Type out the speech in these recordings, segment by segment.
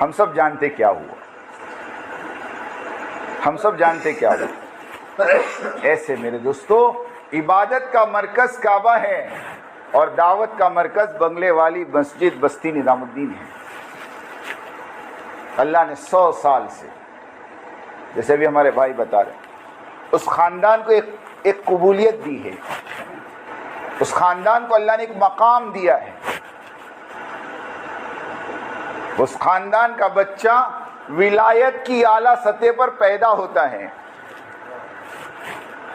ہم سب جانتے کیا ہوا، ہم سب جانتے کیا ہوا۔ ایسے میرے دوستو، عبادت کا مرکز کعبہ ہے اور دعوت کا مرکز بنگلے والی مسجد بستی نظام الدین ہے۔ اللہ نے 100 سال سے، جیسے بھی ہمارے بھائی بتا رہے ہیں، اس خاندان کو ایک قبولیت دی ہے، اس خاندان کو اللہ نے ایک مقام دیا ہے۔ اس خاندان کا بچہ ولایت کی اعلیٰ سطح پر پیدا ہوتا ہے،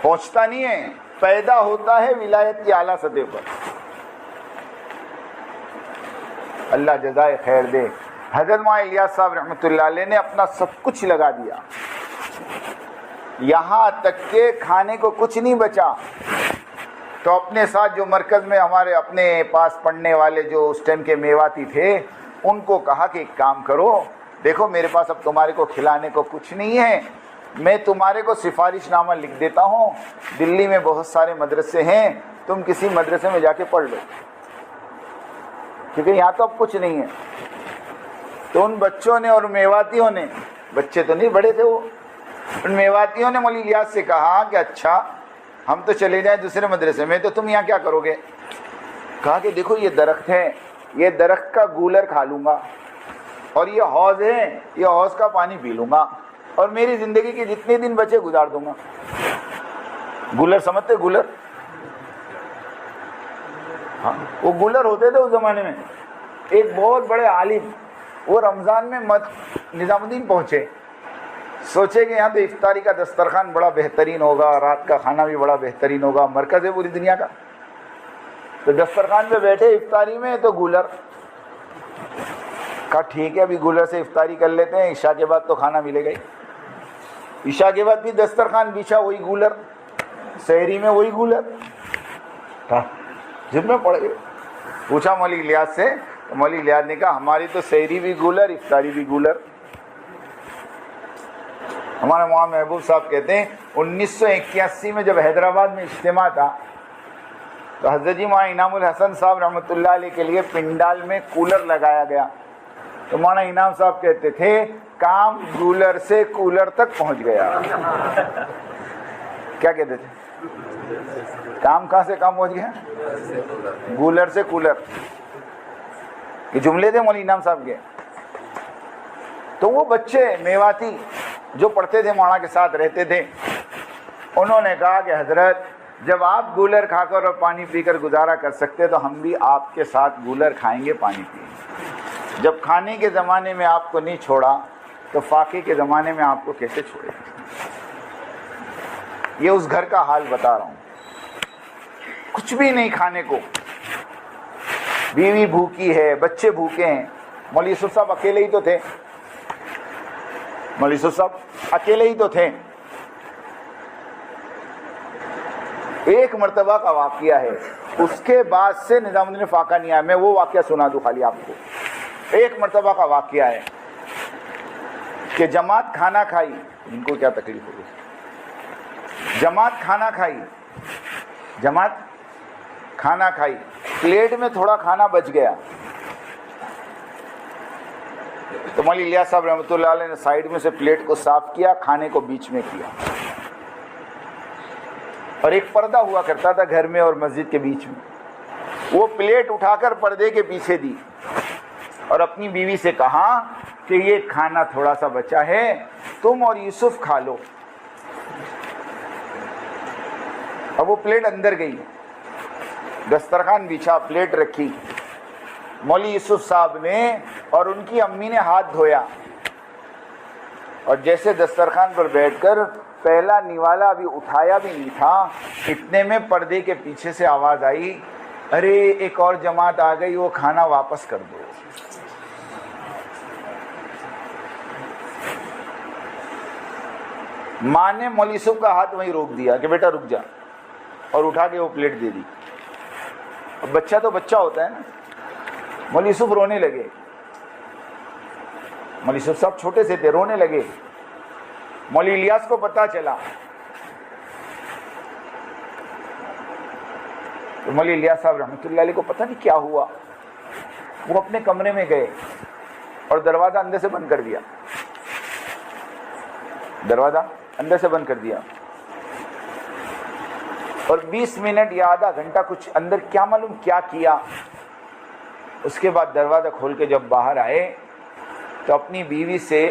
پہنچتا نہیں ہے، پیدا ہوتا ہے ولایت کی اعلیٰ سطح پر۔ اللہ جزائے خیر دے۔ حضرت مولانا الیاس صاحب رحمۃ اللہ علیہ نے اپنا سب کچھ لگا دیا، یہاں تک کہ کھانے کو کچھ نہیں بچا، تو اپنے ساتھ جو مرکز میں ہمارے اپنے پاس پڑھنے والے جو اس ٹائم کے میواتی تھے، ان کو کہا کہ ایک کام کرو، دیکھو میرے پاس اب تمہارے کو کھلانے کو کچھ نہیں ہے، میں تمہارے کو سفارش نامہ لکھ دیتا ہوں، دلی میں بہت سارے مدرسے ہیں، تم کسی مدرسے میں جا کے پڑھ لو، کیونکہ یہاں تو اب کچھ نہیں ہے۔ تو ان بچوں نے اور میواتیوں نے، بچے تو نہیں بڑے تھے وہ، ان میواتیوں نے مولوی الیاس سے کہا کہ اچھا ہم تو چلے جائیں دوسرے مدرسے میں، تو تم یہاں کیا کرو گے؟ کہا کہ دیکھو یہ درخت ہے، یہ درخت کا گولر کھا لوں گا، اور یہ حوض ہے، یہ حوض کا پانی پی لوں گا، اور میری زندگی کے جتنے دن بچے گزار دوں گا۔ گولر سمجھتے؟ گولر، ہاں وہ گولر ہوتے تھے اس زمانے میں۔ ایک بہت بڑے عالم، وہ رمضان میں نظام الدین پہنچے، سوچے کہ یہاں تو افطاری کا دسترخوان بڑا بہترین ہوگا، رات کا کھانا بھی بڑا بہترین ہوگا، مرکز ہے پوری دنیا کا۔ تو دسترخوان پہ بیٹھے افطاری میں، تو گولر کہا ٹھیک ہے ابھی گولر سے افطاری کر لیتے ہیں، عشاء کے بعد تو کھانا ملے گا ہی۔ عشاء کے بعد بھی دسترخوان بچھا، وہی گولر، سحری میں وہی گولر، جب میں پڑ گئے۔ پوچھا مولوی الیاس سے، تو مولوی الیاس نے کہا ہماری تو سحری بھی گولر، افطاری بھی گولر۔ ہمارے مولانا محبوب صاحب کہتے ہیں 1981 میں جب حیدرآباد میں اجتماع تھا، تو حضرت جی مولانا انعام الحسن صاحب رحمۃ اللہ علیہ کے لیے پنڈال میں کولر لگایا گیا، تو مولانا انعام صاحب کہتے تھے کام گولر سے کولر تک پہنچ گیا۔ کیا کہتے تھے؟ کام کہاں سے کام پہنچ گیا؟ گولر سے کولر۔ یہ جملے تھے مولانا انعام صاحب کے۔ تو وہ بچے میواتی جو پڑھتے تھے، مولانا کے ساتھ رہتے تھے، انہوں نے کہا کہ حضرت جب آپ گولر کھا کر اور پانی پی کر گزارا کر سکتے تو ہم بھی آپ کے ساتھ گولر کھائیں گے، پانی پئیں گے۔ جب کھانے کے زمانے میں آپ کو نہیں چھوڑا تو فاقے کے زمانے میں آپ کو کیسے چھوڑے؟ یہ اس گھر کا حال بتا رہا ہوں، کچھ بھی نہیں کھانے کو، بیوی بھوکی ہے، بچے بھوکے ہیں۔ مولوی یوسف صاحب اکیلے ہی تو تھے، مولوی یوسف صاحب اکیلے ہی تو تھے۔ ایک مرتبہ کا واقعہ ہے، اس کے بعد سے نظام الدین فاقہ نہیں آیا۔ میں وہ واقعہ سنا دوں خالی آپ کو۔ ایک مرتبہ کا واقعہ ہے کہ جماعت کھانا کھائی، ان کو کیا تکلیف ہوگی، جماعت کھانا کھائی، جماعت کھانا کھائی، پلیٹ میں تھوڑا کھانا بچ گیا، تو مولوی الیاس صاحب رحمۃ اللہ علیہ نے سائیڈ میں سے پلیٹ کو صاف کیا، کھانے کو بیچ میں کیا، اور ایک پردہ ہوا کرتا تھا گھر میں اور مسجد کے بیچ میں، وہ پلیٹ اٹھا کر پردے کے پیچھے دی اور اپنی بیوی سے کہا کہ یہ کھانا تھوڑا سا بچا ہے، تم اور یوسف کھا لو۔ اب وہ پلیٹ اندر گئی، دسترخوان بچھا، پلیٹ رکھی، مولوی یوسف صاحب نے اور ان کی امی نے ہاتھ دھویا، اور جیسے دسترخوان پر بیٹھ کر پہلا نوالا ابھی اٹھایا بھی نہیں تھا، اتنے میں پردے کے پیچھے سے آواز آئی، ارے ایک اور جماعت آ گئی، وہ کھانا واپس کر دو۔ ماں نے مولوی یوسف کا ہاتھ وہیں روک دیا کہ بیٹا رک جا، اور اٹھا کے وہ پلیٹ دے دی۔ اب بچہ تو بچہ ہوتا ہے نا، مولوی یوسف رونے لگے، مولوی یوسف صاحب چھوٹے سے تھے، رونے لگے۔ مولوی الیاس کو پتہ چلا تو مولوی الیاس صاحب رحمۃ اللہ علیہ کو پتہ نہیں کیا ہوا، وہ اپنے کمرے میں گئے، اور دروازہ اندر سے بند کر دیا، دروازہ اندر سے بند کر دیا، اور 20 منٹ یا آدھا گھنٹہ کچھ اندر کیا معلوم کیا کیا۔ اس کے بعد دروازہ کھول کے جب باہر آئے تو اپنی بیوی سے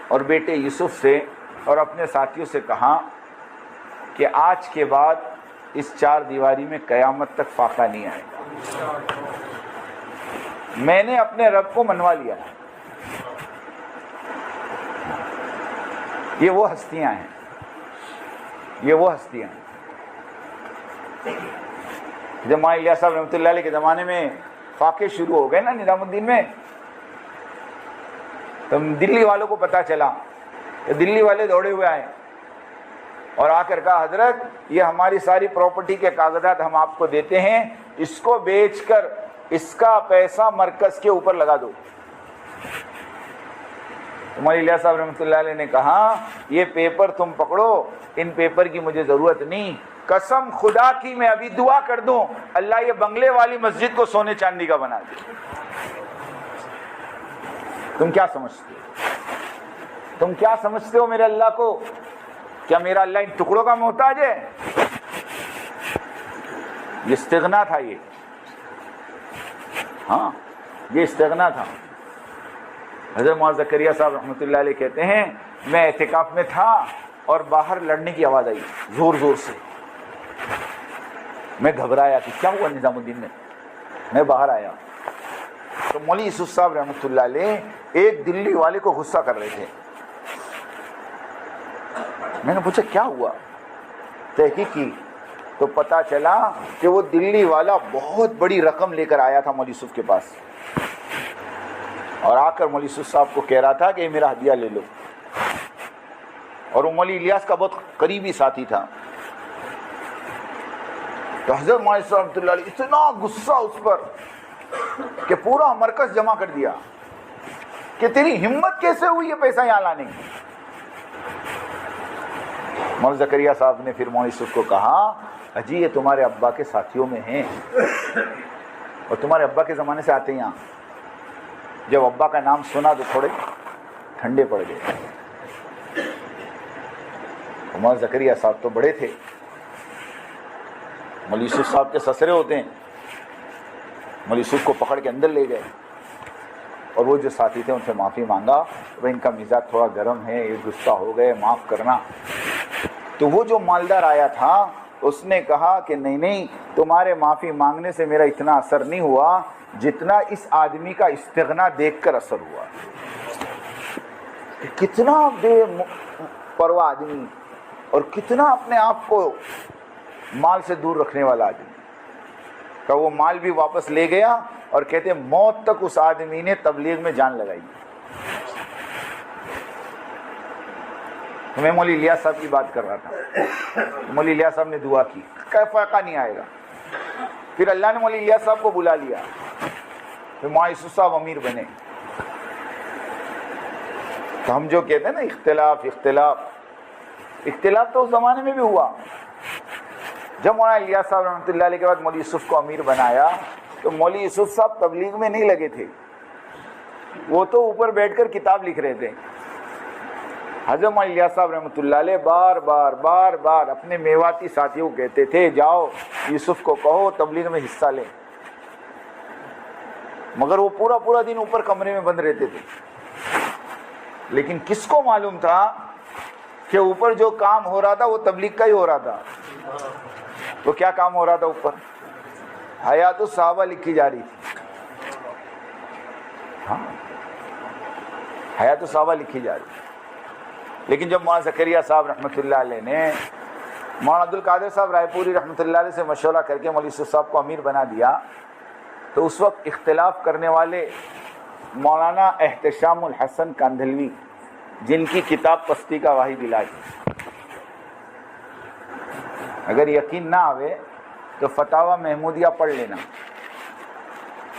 اور بیٹے یوسف سے اور اپنے ساتھیوں سے کہا کہ آج کے بعد اس چار دیواری میں قیامت تک فاقہ نہیں آئے گا، میں نے اپنے رب کو منوا لیا ہے۔ یہ وہ ہستیاں ہیں، یہ وہ ہستیاں ہیں۔ جب مولانا الیاس صاحب رحمۃ اللہ علیہ کے زمانے میں فاقے شروع ہو گئے نا نظام الدین میں، تو دلی والوں کو پتہ چلا، کہ دلی والے دوڑے ہوئے آئے اور آ کر کہا حضرت یہ ہماری ساری پراپرٹی کے کاغذات ہم آپ کو دیتے ہیں، اس کو بیچ کر اس کا پیسہ مرکز کے اوپر لگا دو۔ مولانا الیاس صاحب رحمۃ اللہ علیہ نے کہا یہ پیپر تم پکڑو، ان پیپر کی مجھے ضرورت نہیں، قسم خدا کی میں ابھی دعا کر دوں اللہ یہ بنگلے والی مسجد کو سونے چاندی کا بنا دے۔ تم کیا سمجھتے ہو؟ تم کیا سمجھتے ہو میرے اللہ کو؟ کیا میرا اللہ ان ٹکڑوں کا محتاج ہے؟ یہ استغنا تھا، یہ ہاں یہ استغنا تھا۔ حضرت مولانا زکریا صاحب رحمۃ اللہ علیہ کہتے ہیں میں اعتکاف میں تھا اور باہر لڑنے کی آواز آئی زور زور سے، میں گھبرایا کہ کیا ہوا نظام الدین میں باہر آیا تو مولوی یوسف صاحب رحمۃ اللہ علیہ ایک دلی والے کو غصہ کر رہے تھے۔ میں نے پوچھا کیا ہوا، تحقیق کی تو پتا چلا کہ وہ دلی والا بہت بڑی رقم لے کر آیا تھا مولوی یوسف کے پاس، اور آ کر مولوی یوسف صاحب کو کہہ رہا تھا کہ میرا ہدیہ لے لو، اور وہ مولوی الیاس کا بہت قریبی ساتھی تھا۔ تو حضرت مولانا صاحب رحمۃ اللہ علیہ اتنا غصہ اس پر کہ پورا مرکز جمع کر دیا کہ تیری ہمت کیسے ہوئی یہ پیسہ یہاں لانے کی۔ مولانا زکریا صاحب نے پھر مولانا یوسف کو کہا اجی یہ تمہارے ابا کے ساتھیوں میں ہیں اور تمہارے ابا کے زمانے سے آتے ہیں یہاں۔ جب ابا کا نام سنا تو تھوڑے ٹھنڈے پڑ گئے۔ مولانا زکریا صاحب تو بڑے تھے، مولوی یوسف صاحب کے سسرے ہوتے ہیں، مولوی یوسف کو پکڑ کے اندر لے گئے اور وہ جو ساتھی تھے ان سے معافی مانگا، ان کا مزاج تھوڑا گرم ہے، یہ غصہ ہو گئے، معاف کرنا۔ تو وہ جو مالدار آیا تھا اس نے کہا کہ نہیں تمہارے معافی مانگنے سے میرا اتنا اثر نہیں ہوا جتنا اس آدمی کا استغنا دیکھ کر اثر ہوا۔ کتنا بے پرواہ آدمی اور کتنا اپنے آپ کو مال سے دور رکھنے والا آدمی کہ وہ مال بھی واپس لے گیا، اور کہتے موت تک اس آدمی نے تبلیغ میں جان لگائی۔ میں مولوی الیاس صاحب کی بات کر رہا تھا، مولوی الیاس صاحب نے دعا کی کہ فائقہ نہیں آئے گا۔ پھر اللہ نے مولوی الیاس صاحب کو بلا لیا، پھر مولانا یوسف صاحب امیر بنے۔ تو ہم جو کہتے ہیں نا اختلاف تو اس زمانے میں بھی ہوا۔ جب مولانا الیاس صاحب رحمۃ اللہ علیہ کے بعد مولوی یوسف کو امیر بنایا تو مولوی یوسف صاحب تبلیغ میں نہیں لگے تھے، وہ تو اوپر بیٹھ کر کتاب لکھ رہے تھے۔ حضرت مولانا الیاس صاحب رحمۃ اللہ علیہ بار بار اپنے میواتی ساتھیوں کو کہتے تھے جاؤ یوسف کو کہو تبلیغ میں حصہ لیں، مگر وہ پورا دن اوپر کمرے میں بند رہتے تھے۔ لیکن کس کو معلوم تھا کہ اوپر جو کام ہو رہا تھا وہ تبلیغ کا ہی ہو رہا تھا۔ تو کیا کام ہو رہا تھا اوپر؟ حیات الصحابہ لکھی جا رہی تھی، ہاں حیات الصحابہ لکھی جا رہی تھی۔ لیکن جب مولانا زکریا صاحب رحمۃ اللہ علیہ نے مولانا عبد القادر صاحب رائے پوری رحمۃ اللہ علیہ سے مشورہ کر کے مولوی یوسف صاحب کو امیر بنا دیا، تو اس وقت اختلاف کرنے والے مولانا احتشام الحسن کاندھلوی، جن کی کتاب پستی کا واحد علاج ہے، اگر یقین نہ آوے تو فتاوی محمودیہ پڑھ لینا۔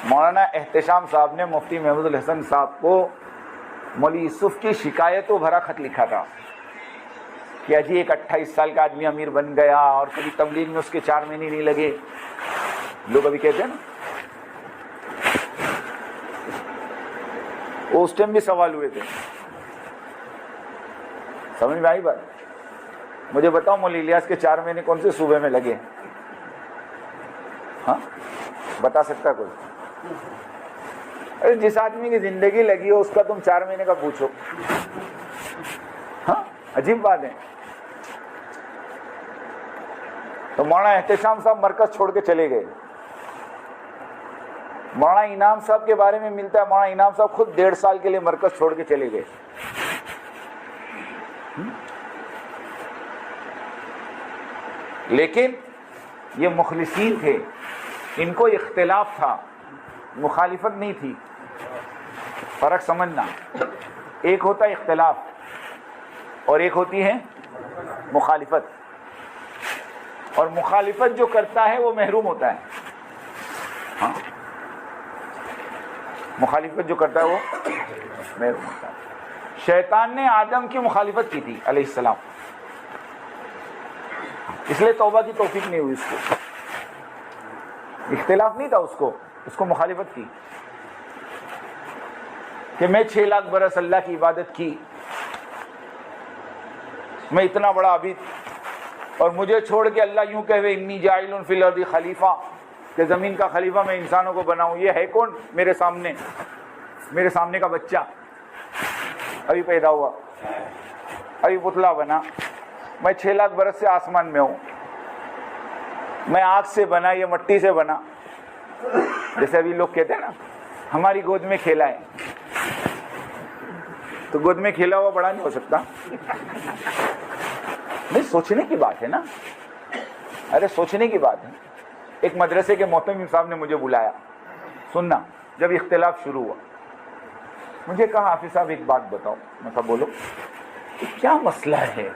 مولانا احتشام صاحب نے مفتی محمود الحسن صاحب کو مولوی یوسف کی شکایتوں بھرا خط لکھا تھا کہ اجی ایک 28 سال کا آدمی امیر بن گیا اور کبھی تبلیغ میں اس کے 4 مہینے نہیں لگے۔ لوگ ابھی کہتے ہیں نا وہ اس ٹائم بھی سوال ہوئے تھے. سمجھ میں آئی بات؟ مجھے بتاؤ مولوی الیاس کے 4 مہینے کون سے صوبے میں لگے؟ ہاں بتا سکتا کوئی؟ ارے جس آدمی کی زندگی لگی ہو اس کا تم 4 مہینے کا پوچھو. ہاں عجیب بات ہے. تو مولانا احتشام صاحب مرکز چھوڑ کے چلے گئے. مولانا انعام صاحب کے بارے میں ملتا ہے مولانا انعام صاحب خود 1.5 سال کے لیے مرکز چھوڑ کے چلے گئے. لیکن یہ مخلصین تھے, ان کو اختلاف تھا, مخالفت نہیں تھی. فرق سمجھنا, ایک ہوتا ہے اختلاف اور ایک ہوتی ہے مخالفت. اور مخالفت جو کرتا ہے وہ محروم ہوتا ہے. ہاں مخالفت جو کرتا ہے وہ محروم ہوتا ہے. شیطان نے آدم کی مخالفت کی تھی علیہ السلام, اس لیے توبہ کی توفیق نہیں ہوئی اس کو. اختلاف نہیں تھا اس کو مخالفت کی کہ میں 6 لاکھ برس اللہ کی عبادت کی, میں اتنا بڑا عبید, اور مجھے چھوڑ کے اللہ یوں کہے انی جاعل فی الارض خلیفہ, کہ زمین کا خلیفہ میں انسانوں کو بناؤں. یہ ہے کون میرے سامنے کا بچہ ابھی پیدا ہوا, ابھی پتلا بنا. میں 6 لاکھ برس سے آسمان میں ہوں, میں آگ سے بنا, یہ مٹی سے بنا. جیسے ابھی لوگ کہتے ہیں نا ہماری گود میں کھیلا ہے, تو گود میں کھیلا ہوا بڑا نہیں ہو سکتا. نہیں, سوچنے کی بات ہے نا, ارے سوچنے کی بات ہے. ایک مدرسے کے محتمم صاحب نے مجھے بلایا, سننا, جب اختلاف شروع ہوا مجھے کہا حافظ صاحب ایک بات بتاؤ. میں کہا بولو. کیا مسئلہ ہے؟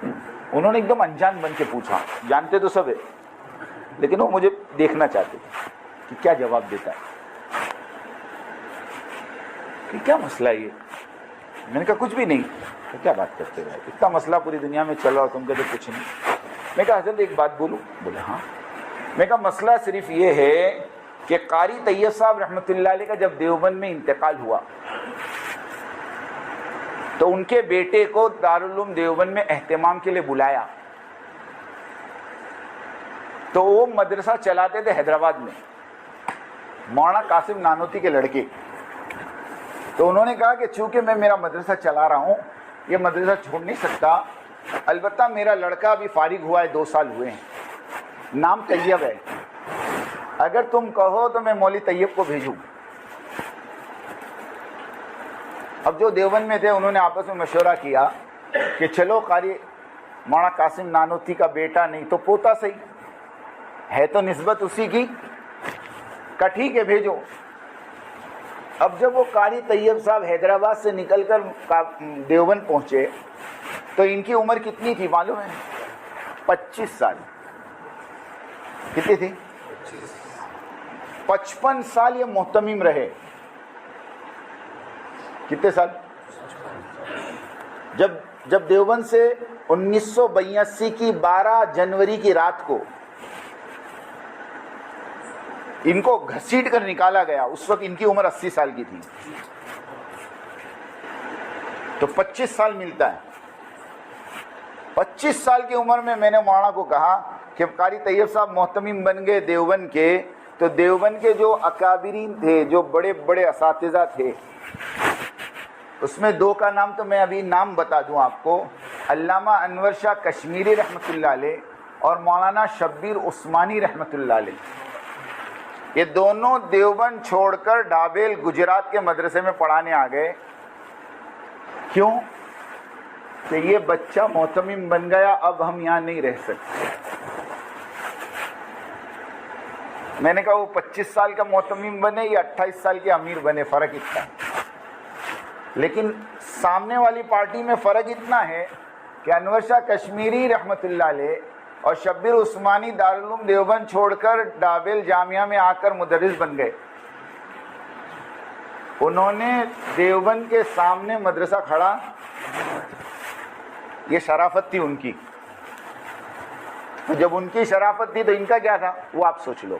انہوں نے ایک دم انجان بن کے پوچھا, جانتے تو سب ہے لیکن وہ مجھے دیکھنا چاہتے تھے کہ کیا جواب دیتا ہے, کہ کیا مسئلہ ہے یہ. میں نے کہا کچھ بھی نہیں. تو کیا بات کرتے رہے, اتنا مسئلہ پوری دنیا میں چل رہا اور تم کہتے کچھ نہیں. میں کہا حضرت ایک بات بولوں؟ بولے ہاں. میں کہا مسئلہ صرف یہ ہے کہ قاری طیب صاحب رحمۃ اللہ علیہ کا جب دیوبند میں انتقال ہوا تو ان کے بیٹے کو دارالعلوم دیوبند میں اہتمام کے لیے بلایا. تو وہ مدرسہ چلاتے تھے حیدرآباد میں, مولانا قاسم نانوتی کے لڑکے. تو انہوں نے کہا کہ چونکہ میں میرا مدرسہ چلا رہا ہوں, یہ مدرسہ چھوڑ نہیں سکتا, البتہ میرا لڑکا ابھی فارغ ہوا ہے, 2 سال ہوئے ہیں, نام طیب ہے, اگر تم کہو تو میں مولوی طیب کو بھیجوں. اب جو دیوبند میں تھے انہوں نے آپس میں مشورہ کیا کہ چلو قاری مولانا قاسم نانوتی کا بیٹا نہیں تو پوتا صحیح ہے, تو نسبت اسی کی, کا ٹھیک ہے بھیجو. اب جب وہ قاری طیب صاحب حیدرآباد سے نکل کر دیوبند پہنچے تو ان کی عمر کتنی تھی معلوم ہے؟ 25 سال. کتنی تھی؟ 55 سال یہ محتمم رہے. کتنے سال؟ جب دیوبند سے 1982 کی 12 جنوری کی رات کو ان کو گھسیٹ کر نکالا گیا, اس وقت ان کی عمر 80 سال کی تھی. تو 25 سال ملتا ہے. 25 سال کی عمر میں نے مولانا کو کہا کہ قاری طیب صاحب محتمم بن گئے دیوبند کے, تو دیوبند کے جو اکابرین تھے, جو بڑے بڑے اساتذہ تھے, اس میں 2 کا نام تو میں ابھی نام بتا دوں آپ کو, علامہ انور شاہ کشمیری رحمۃ اللہ علیہ اور مولانا شبیر عثمانی رحمۃ اللہ علیہ. یہ دونوں دیوبند چھوڑ کر ڈابیل گجرات کے مدرسے میں پڑھانے آ گئے. کیوں؟ کہ یہ بچہ محتمم بن گیا, اب ہم یہاں نہیں رہ سکتے. میں نے کہا وہ 25 سال کا محتمم بنے یا 28 سال کے امیر بنے, فرق اتنا ہے. لیکن سامنے والی پارٹی میں فرق اتنا ہے کہ انور شاہ کشمیری رحمۃ اللہ علیہ اور شبیر عثمانی دارالعلوم دیوبند چھوڑ کر ڈابیل جامعہ میں آ کر مدرس بن گئے. انہوں نے دیوبند کے سامنے مدرسہ کھڑا, یہ شرافت تھی ان کی. جب ان کی شرافت تھی تو ان کا کیا تھا وہ آپ سوچ لو.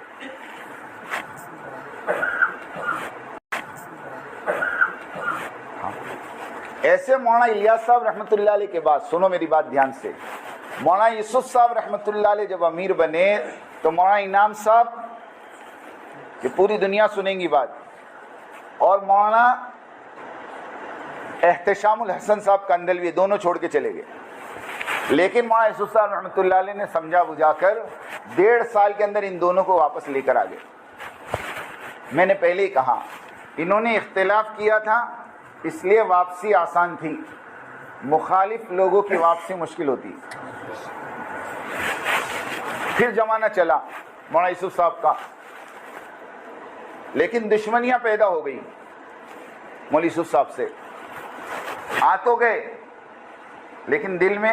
ایسے مولانا الیاس صاحب رحمۃ اللہ علیہ کے بعد، سنو میری بات دھیان سے، مولانا یوسف صاحب رحمۃ اللہ علیہ جب امیر بنے تو مولانا انعام صاحب، کہ پوری دنیا سنیں گی بات، اور مولانا احتشام الحسن صاحب کندلوی دونوں چھوڑ کے چلے گئے. لیکن مولانا یوسف صاحب رحمۃ اللہ علیہ نے سمجھا بجھا کر 1.5 سال کے اندر ان دونوں کو واپس لے کر آ گئے. میں نے پہلے ہی کہا انہوں نے اختلاف کیا تھا اس لیے واپسی آسان تھی، مخالف لوگوں کی واپسی مشکل ہوتی. پھر زمانہ چلا مولانا یوسف صاحب کا، لیکن دشمنیاں پیدا ہو گئی مولانا یوسف صاحب سے. آ تو گئے لیکن دل میں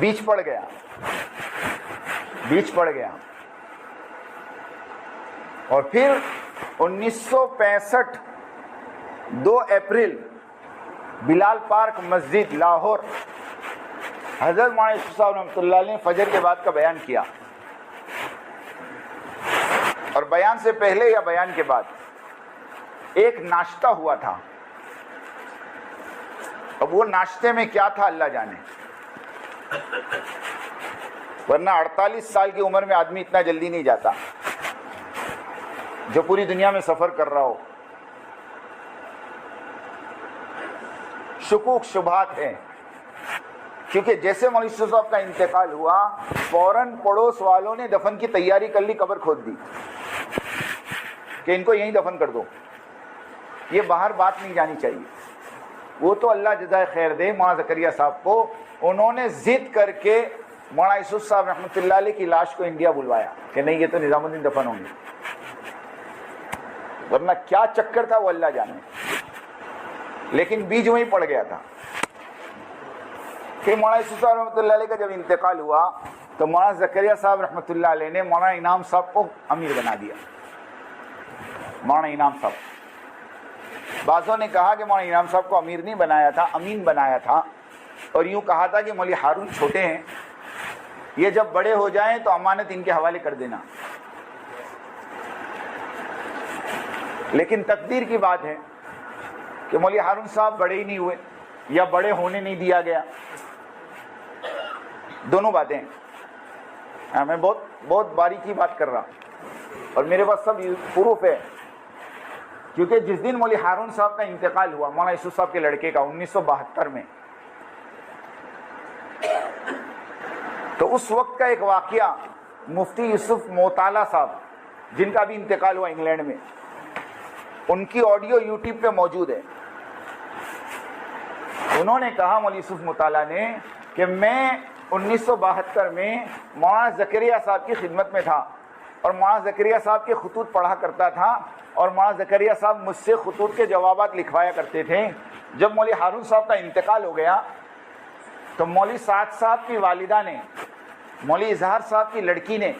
بیچ پڑ گیا. اور پھر 1965 2 اپریل بلال پارک مسجد لاہور، حضرت مولانا یوسف صاحب رحمۃ اللہ علیہ نے فجر کے بعد کا بیان کیا، اور بیان سے پہلے یا بیان کے بعد ایک ناشتہ ہوا تھا. اب وہ ناشتے میں کیا تھا اللہ جانے، ورنہ 48 سال کی عمر میں آدمی اتنا جلدی نہیں جاتا جو پوری دنیا میں سفر کر رہا ہو. شکوک شبہات ہیں، کیونکہ جیسے مولانا یوسف صاحب کا انتقال ہوا فوراً پڑوس والوں نے دفن کی تیاری کر لی، قبر کھود دی کہ ان کو یہیں دفن کر دو. یہ باہر بات نہیں جانی چاہیے. وہ تو اللہ جزائے خیر دے مولانا زکریا صاحب کو، انہوں نے ضد کر کے مولانا یوسف صاحب رحمۃ اللہ علیہ کی لاش کو انڈیا بلوایا کہ نہیں یہ تو نظام الدین دفن ہوں گے، ورنہ کیا چکر تھا وہ اللہ جانے. لیکن بیج وہیں پڑ گیا تھا. پھر مولانا یوسف صاحب رحمۃ اللہ علیہ کا جب انتقال ہوا تو مولانا زکریا صاحب رحمۃ اللہ علیہ نے مولانا انعام صاحب کو امیر بنا دیا. مولانا انعام صاحب، بعضوں نے کہا کہ مولانا انعام صاحب کو امیر نہیں بنایا تھا، امین بنایا تھا، اور یوں کہا تھا کہ مولوی ہارون چھوٹے ہیں، یہ جب بڑے ہو جائیں تو امانت ان کے حوالے کر دینا. لیکن تقدیر کی بات ہے کہ مولوی ہارون صاحب بڑے ہی نہیں ہوئے یا بڑے ہونے نہیں دیا گیا. دونوں باتیں میں بہت باریکی بات کر رہا اور میرے پاس سب پروف ہے. کیونکہ جس دن مولوی ہارون صاحب کا انتقال ہوا مولانا یوسف صاحب کے لڑکے کا 1972 میں، تو اس وقت کا ایک واقعہ مفتی یوسف موطالہ صاحب جن کا بھی انتقال ہوا انگلینڈ میں، ان کی آڈیو یوٹیوب پہ موجود ہے. انہوں نے کہا مولوی یوسف موطالہ نے کہ میں 1972 میں مولانا زکریا صاحب کی خدمت میں تھا اور مولانا زکریا صاحب کے خطوط پڑھا کرتا تھا، اور مولانا زکریا صاحب مجھ سے خطوط کے جوابات لکھوایا کرتے تھے. جب مولوی ہارون صاحب کا انتقال ہو گیا تو مولوی سعد صاحب کی والدہ نے، مولوی اظہار صاحب کی لڑکی نے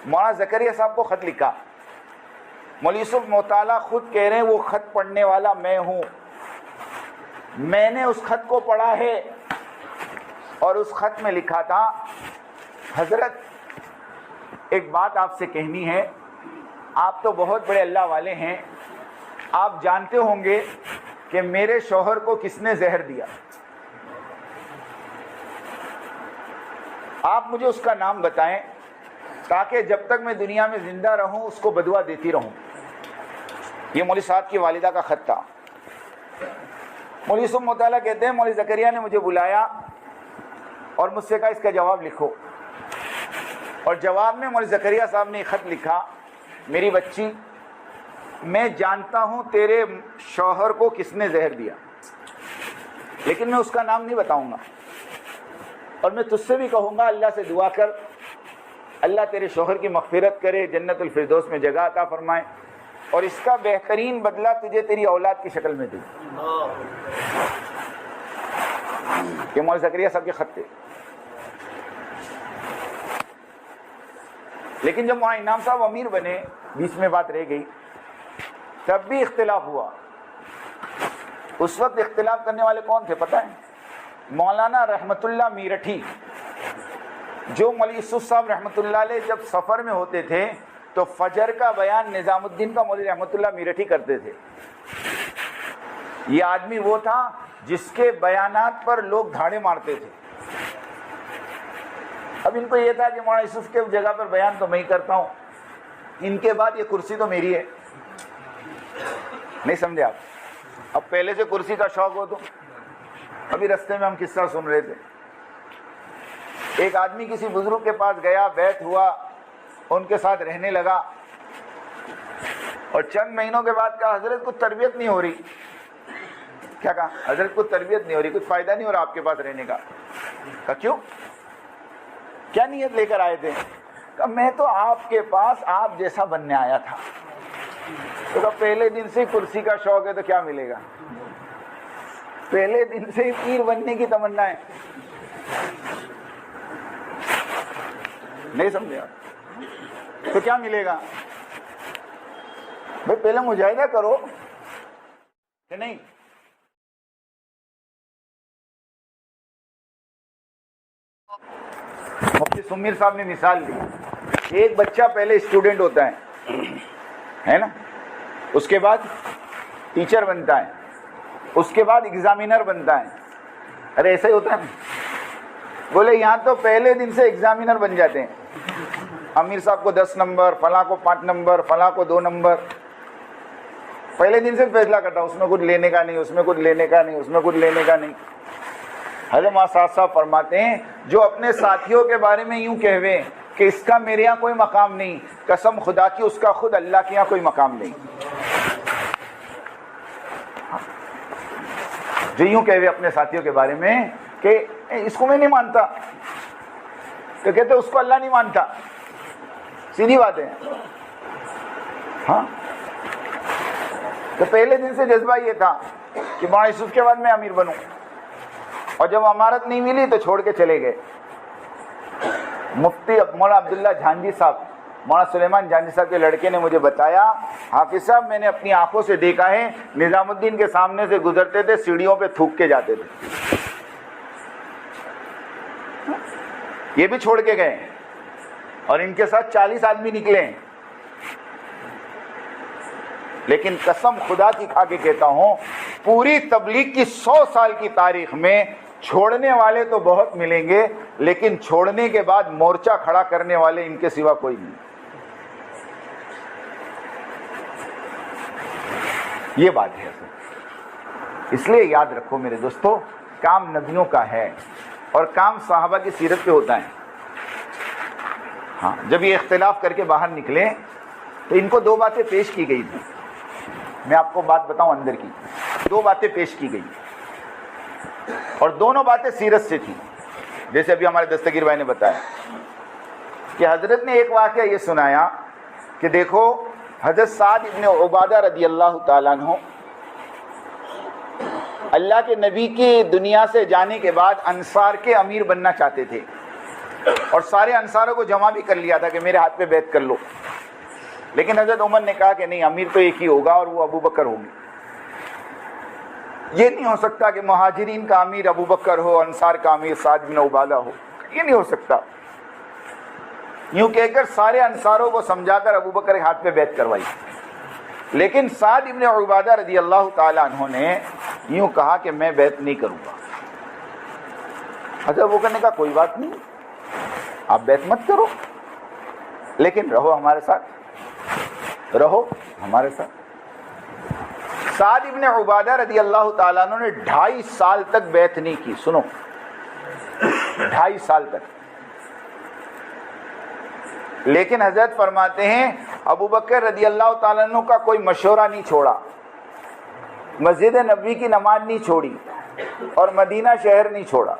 مولانا زکریا صاحب کو خط لکھا. مولوی یوسف موطالہ خود کہہ رہے ہیں وہ خط پڑھنے والا میں ہوں، میں نے اس خط کو پڑھا ہے اور اس خط میں لکھا تھا حضرت ایک بات آپ سے کہنی ہے، آپ تو بہت بڑے اللہ والے ہیں، آپ جانتے ہوں گے کہ میرے شوہر کو کس نے زہر دیا، آپ مجھے اس کا نام بتائیں تاکہ جب تک میں دنیا میں زندہ رہوں اس کو بدوا دیتی رہوں. یہ مولوی صاحب کی والدہ کا خط تھا. مولوی یوسف موطالہ کہتے ہیں مولوی زکریا نے مجھے بلایا اور مجھ سے کہا اس کا جواب لکھو، اور جواب میں مولوی زکریا صاحب نے خط لکھا، میری بچی میں جانتا ہوں تیرے شوہر کو کس نے زہر دیا، لیکن میں اس کا نام نہیں بتاؤں گا، اور میں تجھ سے بھی کہوں گا اللہ سے دعا کر اللہ تیرے شوہر کی مغفرت کرے، جنت الفردوس میں جگہ عطا فرمائے، اور اس کا بہترین بدلہ تجھے تیری اولاد کی شکل میں دے. یہ مولوی زکریا صاحب کے خط تھے. لیکن جب مولانا انعام صاحب امیر بنے، بیچ میں بات رہ گئی، تب بھی اختلاف ہوا. اس وقت اختلاف کرنے والے کون تھے پتہ ہے؟ مولانا رحمت اللہ میرٹھی، جو مولوی یوسف صاحب رحمۃ اللہ علیہ جب سفر میں ہوتے تھے تو فجر کا بیان نظام الدین کا مولوی رحمت اللہ میرٹھی کرتے تھے. یہ آدمی وہ تھا جس کے بیانات پر لوگ دھاڑے مارتے تھے. اب ان کو یہ تھا کہ مولانا یوسف کے جگہ پر بیان تو میں ہی کرتا ہوں, ان کے بعد یہ کرسی تو میری ہے. نہیں سمجھے آپ؟ اب پہلے سے کرسی کا شوق ہو تو ابھی رستے میں ہم قصہ سن رہے تھے, ایک آدمی کسی بزرگ کے پاس گیا, بیعت ہوا, ان کے ساتھ رہنے لگا, اور چند مہینوں کے بعد کہا حضرت کچھ تربیت نہیں ہو رہی. کیا کہا؟ حضرت کچھ تربیت نہیں ہو رہی, کچھ فائدہ نہیں ہو رہا آپ کے پاس رہنے کا. کہا کیوں؟ کیا نیت لے کر آئے تھے؟ کہا میں تو آپ کے پاس آپ جیسا بننے آیا تھا. تو کہا پہلے دن سے کرسی کا شوق ہے تو کیا ملے گا؟ پہلے دن سے پیر بننے کی تمنا ہے. نہیں سمجھے آپ؟ تو کیا ملے گا بھائی؟ پہلے مجاہدہ کرو کہ نہیں. مفتی سمیر صاحب نے مثال دی, ایک بچہ پہلے اسٹوڈنٹ ہوتا ہے نا, اس کے بعد ٹیچر بنتا ہے, اس کے بعد ایگزامینر بنتا ہے. ارے ایسا ہی ہوتا ہے. بولے یہاں تو پہلے دن سے ایگزامینر بن جاتے ہیں. امیر صاحب کو 10 نمبر, فلاں کو 5 نمبر, فلاں کو 2 نمبر. پہلے دن سے فیصلہ کرتا, اس میں کچھ لینے کا نہیں, اس میں کچھ لینے کا نہیں, اس میں کچھ لینے کا نہیں. حضرت ماساد صاحب فرماتے ہیں جو اپنے ساتھیوں کے بارے میں یوں کہوے کہ اس کا میرے یہاں کوئی مقام نہیں, قسم خدا کی اس کا خود اللہ کے یہاں کوئی مقام نہیں. جو یوں کہوے اپنے ساتھیوں کے بارے میں کہ اس کو میں نہیں مانتا, تو کہتے اس کو اللہ نہیں مانتا. سیدھی بات ہے. ہاں, تو پہلے دن سے جذبہ یہ تھا کہ مولانا یوسف کے بعد میں امیر بنوں, اور جب امارت نہیں ملی تو چھوڑ کے چلے گئے. مفتی مولانا عبداللہ جھانجی صاحب, مولانا سلیمان جھانجی صاحب کے لڑکے نے مجھے بتایا, حافظ صاحب میں نے اپنی آنکھوں سے دیکھا ہے نظام الدین کے سامنے سے گزرتے تھے, سیڑھیوں پہ تھوک کے جاتے تھے. یہ بھی چھوڑ کے گئے, اور ان کے ساتھ 40 آدمی نکلے. لیکن قسم خدا کی کھا کے کہتا ہوں, پوری تبلیغ کی 100 سال کی تاریخ میں چھوڑنے والے تو بہت ملیں گے, لیکن چھوڑنے کے بعد مورچہ کھڑا کرنے والے ان کے سوا کوئی نہیں. یہ بات ہے. اس لیے یاد رکھو میرے دوستو, کام نبیوں کا ہے اور کام صحابہ کی سیرت پہ ہوتا ہے. ہاں, جب یہ اختلاف کر کے باہر نکلے تو ان کو 2 باتیں پیش کی گئی تھی. میں آپ کو بات بتاؤں اندر کی, 2 باتیں پیش کی گئی, اور دونوں باتیں سیرت سے تھی. جیسے ابھی ہمارے دستگیر بھائی نے بتایا کہ حضرت نے ایک واقعہ یہ سنایا کہ دیکھو حضرت سعد ابن عبادہ رضی اللہ تعالیٰ عنہ اللہ کے نبی کی دنیا سے جانے کے بعد انصار کے امیر بننا چاہتے تھے, اور سارے انصاروں کو جمع بھی کر لیا تھا کہ میرے ہاتھ پہ بیعت کر لو. لیکن حضرت عمر نے کہا کہ نہیں, امیر تو ایک ہی ہوگا اور وہ ابو بکر ہوگی. یہ نہیں ہو سکتا کہ مہاجرین کا امیر ابو بکر ہو, انصار کا امیر سعد بن عبادہ ہو. یہ نہیں ہو سکتا. یوں کہہ کر سارے انصاروں کو سمجھا کر ابو بکر کے ہاتھ پہ بیعت کروائی. لیکن سعد ابن عبادہ رضی اللہ تعالیٰ عنہ نے یوں کہا کہ میں بیعت نہیں کروں گا. حضرت ابو بکر نے کہا کوئی بات نہیں, آپ بیعت مت کرو, لیکن رہو ہمارے ساتھ, رہو ہمارے ساتھ. سعد ابن عبادہ رضی اللہ تعالیٰ عنہ نے 2.5 سال تک بیعت نہیں کی. سنو, 2.5 سال تک. لیکن حضرت فرماتے ہیں ابو بکر رضی اللہ تعالیٰ عنہ کا کوئی مشورہ نہیں چھوڑا, مسجد نبوی کی نماز نہیں چھوڑی, اور مدینہ شہر نہیں چھوڑا.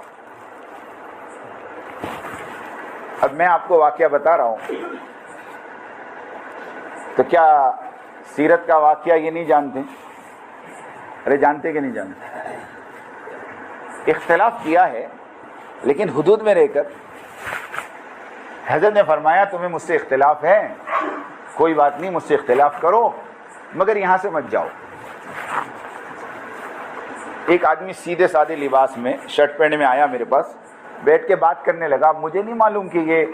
اب میں آپ کو واقعہ بتا رہا ہوں, تو کیا سیرت کا واقعہ یہ نہیں جانتے؟ ارے جانتے کہ نہیں جانتے؟ اختلاف کیا ہے لیکن حدود میں رہ کر. حضرت نے فرمایا تمہیں مجھ سے اختلاف ہے, کوئی بات نہیں, مجھ سے اختلاف کرو, مگر یہاں سے مت جاؤ. ایک آدمی سیدھے سادے لباس میں شرٹ پہننے میں آیا میرے پاس, بیٹھ کے بات کرنے لگا. مجھے نہیں معلوم کہ یہ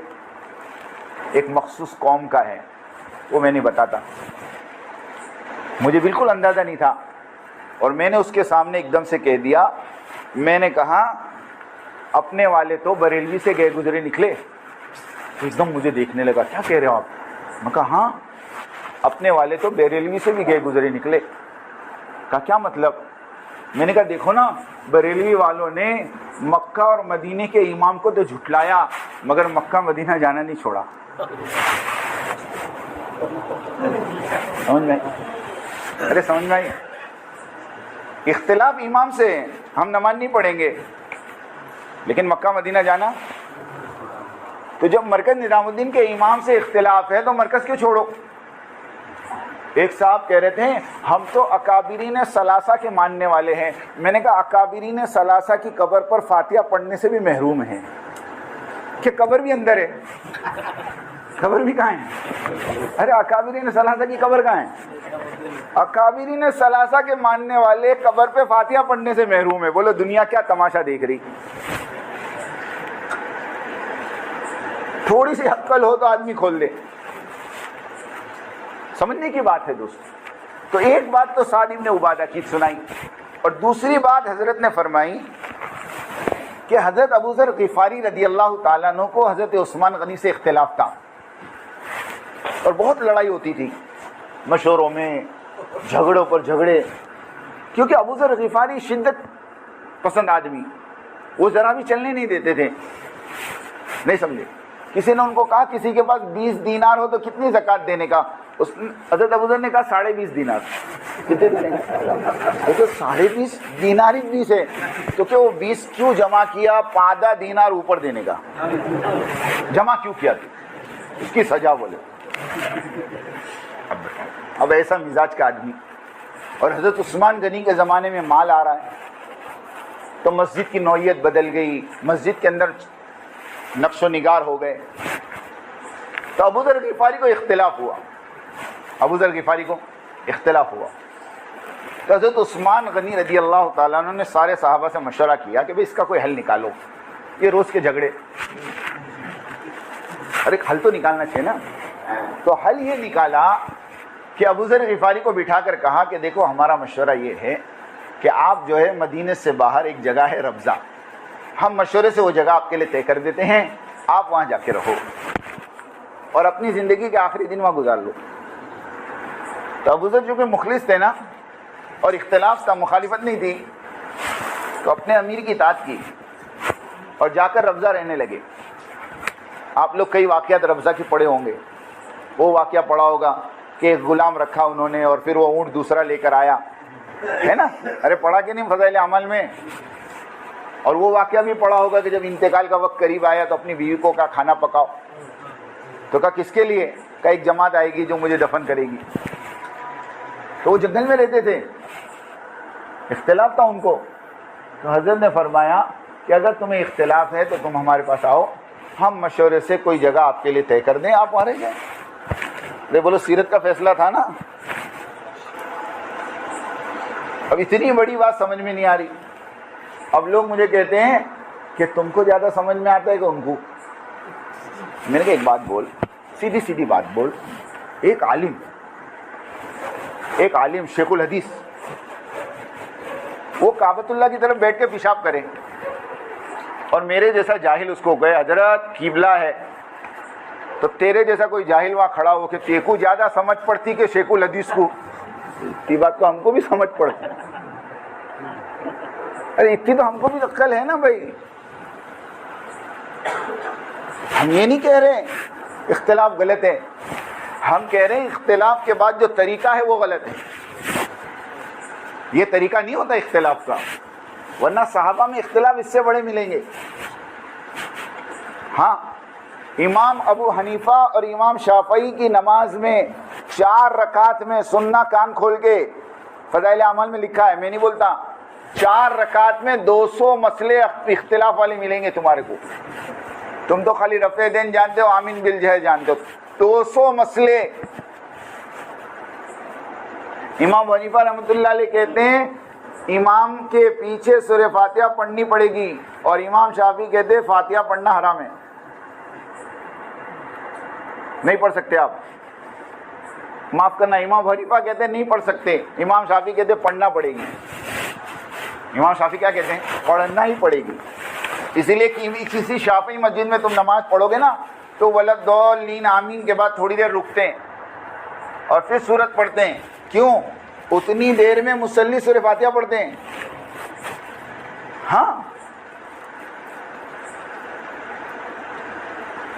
ایک مخصوص قوم کا ہے, وہ میں نہیں بتاتا، مجھے بالکل اندازہ نہیں تھا، اور میں نے اس کے سامنے ایک دم سے کہہ دیا، میں نے کہا اپنے والے تو بریلوی سے گئے گزرے نکلے. تو ایک دم مجھے دیکھنے لگا، کیا کہہ رہے ہو آپ؟ میں کہا ہاں اپنے والے تو بریلوی سے بھی گئے گزرے نکلے. کہا کیا مطلب؟ میں نے کہا دیکھو نا، بریلوی والوں نے مکہ اور مدینے کے امام کو تو جھٹلایا مگر مکہ مدینہ جانا نہیں چھوڑا. سمجھ میں؟ ارے سمجھ میں آئی؟ اختلاف امام سے ہے، ہم نماز نہیں پڑھیں گے لیکن مکہ مدینہ جانا. تو جب مرکز نظام الدین کے امام سے اختلاف ہے تو مرکز کیوں چھوڑو؟ ایک صاحب کہہ رہے تھے ہم تو اکابرین ثلاثہ کے ماننے والے ہیں. میں نے کہا اکابرین ثلاثہ کی قبر پر فاتحہ پڑھنے سے بھی محروم ہیں کہ قبر بھی اندر ہے. قبر بھی کہاں ہے؟ ارے اکابرین ثلاثہ کی قبر کہاں ہے؟ اکابرین ثلاثہ کے ماننے والے قبر پہ فاتحہ پڑھنے سے محروم ہے. بولو دنیا کیا تماشا دیکھ رہی؟ تھوڑی سی عقل ہو تو آدمی کھول دے. سمجھنے کی بات ہے دوست. تو ایک بات تو سعد ابن عبادہ کی سنائی، اور دوسری بات حضرت نے فرمائی کہ حضرت ابو ذر غفاری رضی اللہ تعالیٰ عنہ کو حضرت عثمان غنی سے اختلاف تھا اور بہت لڑائی ہوتی تھی، مشوروں میں، جھگڑوں پر جھگڑے، کیونکہ ابو ذر غفاری شدت پسند آدمی، وہ ذرا بھی چلنے نہیں دیتے تھے. نہیں سمجھے؟ کسی نے ان کو کہا کسی کے پاس 20 دینار ہو تو کتنی زکوٰۃ دینے کا؟ حضرت ابو ذر نے کہا 20.5 دینار. کتنے دینے کا؟ تو 20.5 دینار ہی 20 ہے تو کیا وہ 20 کیوں جمع کیا؟ آدھا دینار اوپر دینے کا جمع کیوں کیا؟ اس کی سزا بولے. اب ایسا مزاج کا آدمی، اور حضرت عثمان غنی کے زمانے میں مال آ رہا ہے تو مسجد کی نوعیت بدل گئی، مسجد کے اندر نقش و نگار ہو گئے. تو ابو ذر غفاری کو اختلاف ہوا، ابو ذر غفاری کو اختلاف ہوا. تو حضرت عثمان غنی رضی اللہ تعالیٰ عنہ نے سارے صحابہ سے مشورہ کیا کہ بھئی اس کا کوئی حل نکالو، یہ روز کے جھگڑے، ارے حل تو نکالنا چاہیے نا. تو حل یہ نکالا کہ ابو ذر غفاری کو بٹھا کر کہا کہ دیکھو ہمارا مشورہ یہ ہے کہ آپ جو ہے مدینے سے باہر ایک جگہ ہے ربضہ، ہم مشورے سے وہ جگہ آپ کے لیے طے کر دیتے ہیں، آپ وہاں جا کے رہو اور اپنی زندگی کے آخری دن وہاں گزار لو. تو ابو ذر چونکہ مخلص تھے نا اور اختلاف تھا، مخالفت نہیں تھی، تو اپنے امیر کی اطاعت کی اور جا کر ربضہ رہنے لگے. آپ لوگ کئی واقعات ربضہ کی پڑھے ہوں گے. وہ واقعہ پڑھا ہوگا کہ ایک غلام رکھا انہوں نے اور پھر وہ اونٹ دوسرا لے کر آیا، ہے نا؟ ارے پڑھا کہ نہیں فضائل اعمال میں؟ اور وہ واقعہ بھی پڑھا ہوگا کہ جب انتقال کا وقت قریب آیا تو اپنی بیوی کو کہا کھانا پکاؤ. تو کہا کس کے لیے؟ کہا ایک جماعت آئے گی جو مجھے دفن کرے گی. تو وہ جنگل میں رہتے تھے، اختلاف تھا ان کو. تو حضرت نے فرمایا کہ اگر تمہیں اختلاف ہے تو تم ہمارے پاس آؤ، ہم مشورے سے کوئی جگہ آپ کے لیے طے کر دیں، آپ وہاں رہ جائیں. ارے بولو سیرت کا فیصلہ تھا نا. اب اتنی بڑی بات سمجھ میں نہیں آ رہی. اب لوگ مجھے کہتے ہیں کہ تم کو زیادہ سمجھ میں آتا ہے کہ ان کو. میں نے کہا ایک بات بول، سیدھی سیدھی بات بول. ایک عالم شیخ الحدیث وہ کعبۃ اللہ کی طرف بیٹھ کے پیشاب کرے اور میرے جیسا جاہل اس کو کہے حضرت قبلہ ہے، تو تیرے جیسا کوئی جاہل وہاں کھڑا ہو کہ تیکو زیادہ سمجھ پڑتی کہ شیخ الحدیث کو. یہ بات تو ہم کو بھی سمجھ پڑتی. ارے اتنی تو ہم کو بھی عقل ہے نا بھائی. ہم یہ نہیں کہہ رہے اختلاف غلط ہے، ہم کہہ رہے ہیں اختلاف کے بعد جو طریقہ ہے وہ غلط ہے. یہ طریقہ نہیں ہوتا اختلاف کا، ورنہ صحابہ میں اختلاف اس سے بڑے ملیں گے. ہاں امام ابو حنیفہ اور امام شافعی کی نماز میں 4 رکعت میں سننا کان کھول کے، فضائل اعمال میں لکھا ہے، میں نہیں بولتا. 4 رکعت میں 200 مسئلے اختلاف والے ملیں گے تمہارے کو. تم تو خالی رفع دین جانتے ہو، آمین بالجہر جانتے ہو. 200 مسئلے. امام حنیفہ رحمۃ اللہ علیہ کہتے ہیں امام کے پیچھے سورہ فاتحہ پڑھنی پڑے گی، اور امام شافعی کہتے ہیں فاتحہ پڑھنا حرام ہے، نہیں پڑھ سکتے آپ. معاف کرنا، امام حنیفہ کہتے ہیں نہیں پڑھ سکتے، امام شافعی کہتے ہیں پڑھنا پڑے گی۔ امام شافعی کیا کہتے ہیں؟ پڑھنا ہی پڑے گی۔ اسی لیے کہ کسی شافعی مسجد میں تم نماز پڑھو گے نا تو ولدالین آمین کے بعد تھوڑی دیر رکتے ہیں اور پھر سورت پڑھتے ہیں۔ کیوں؟ اتنی دیر میں مصلی سورہ فاتحہ پڑھتے ہیں۔ ہاں،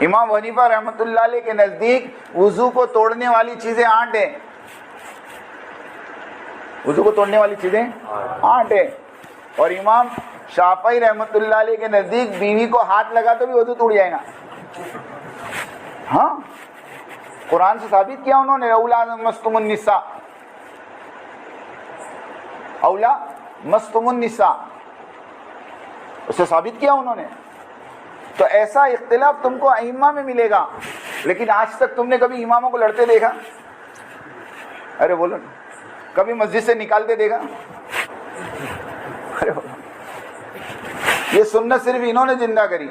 امام حنیفہ رحمۃ اللہ علیہ کے نزدیک وضو کو توڑنے والی چیزیں 8 ہیں۔ وضو کو توڑنے والی چیزیں 8 ہیں، اور امام شافعی رحمۃ اللہ علیہ کے نزدیک بیوی کو ہاتھ لگا تو بھی وضو ٹوٹ جائے گا۔ ہاں، قرآن سے ثابت کیا انہوں نے، اولا مستم النساء، اولا مستم النساء، اسے ثابت کیا انہوں نے۔ تو ایسا اختلاف تم کو ائمہ میں ملے گا، لیکن آج تک تم نے کبھی اماموں کو لڑتے دیکھا؟ ارے بولو، کبھی مسجد سے نکالتے دیکھا؟ ارے بولو، یہ سنت صرف انہوں نے زندہ کری۔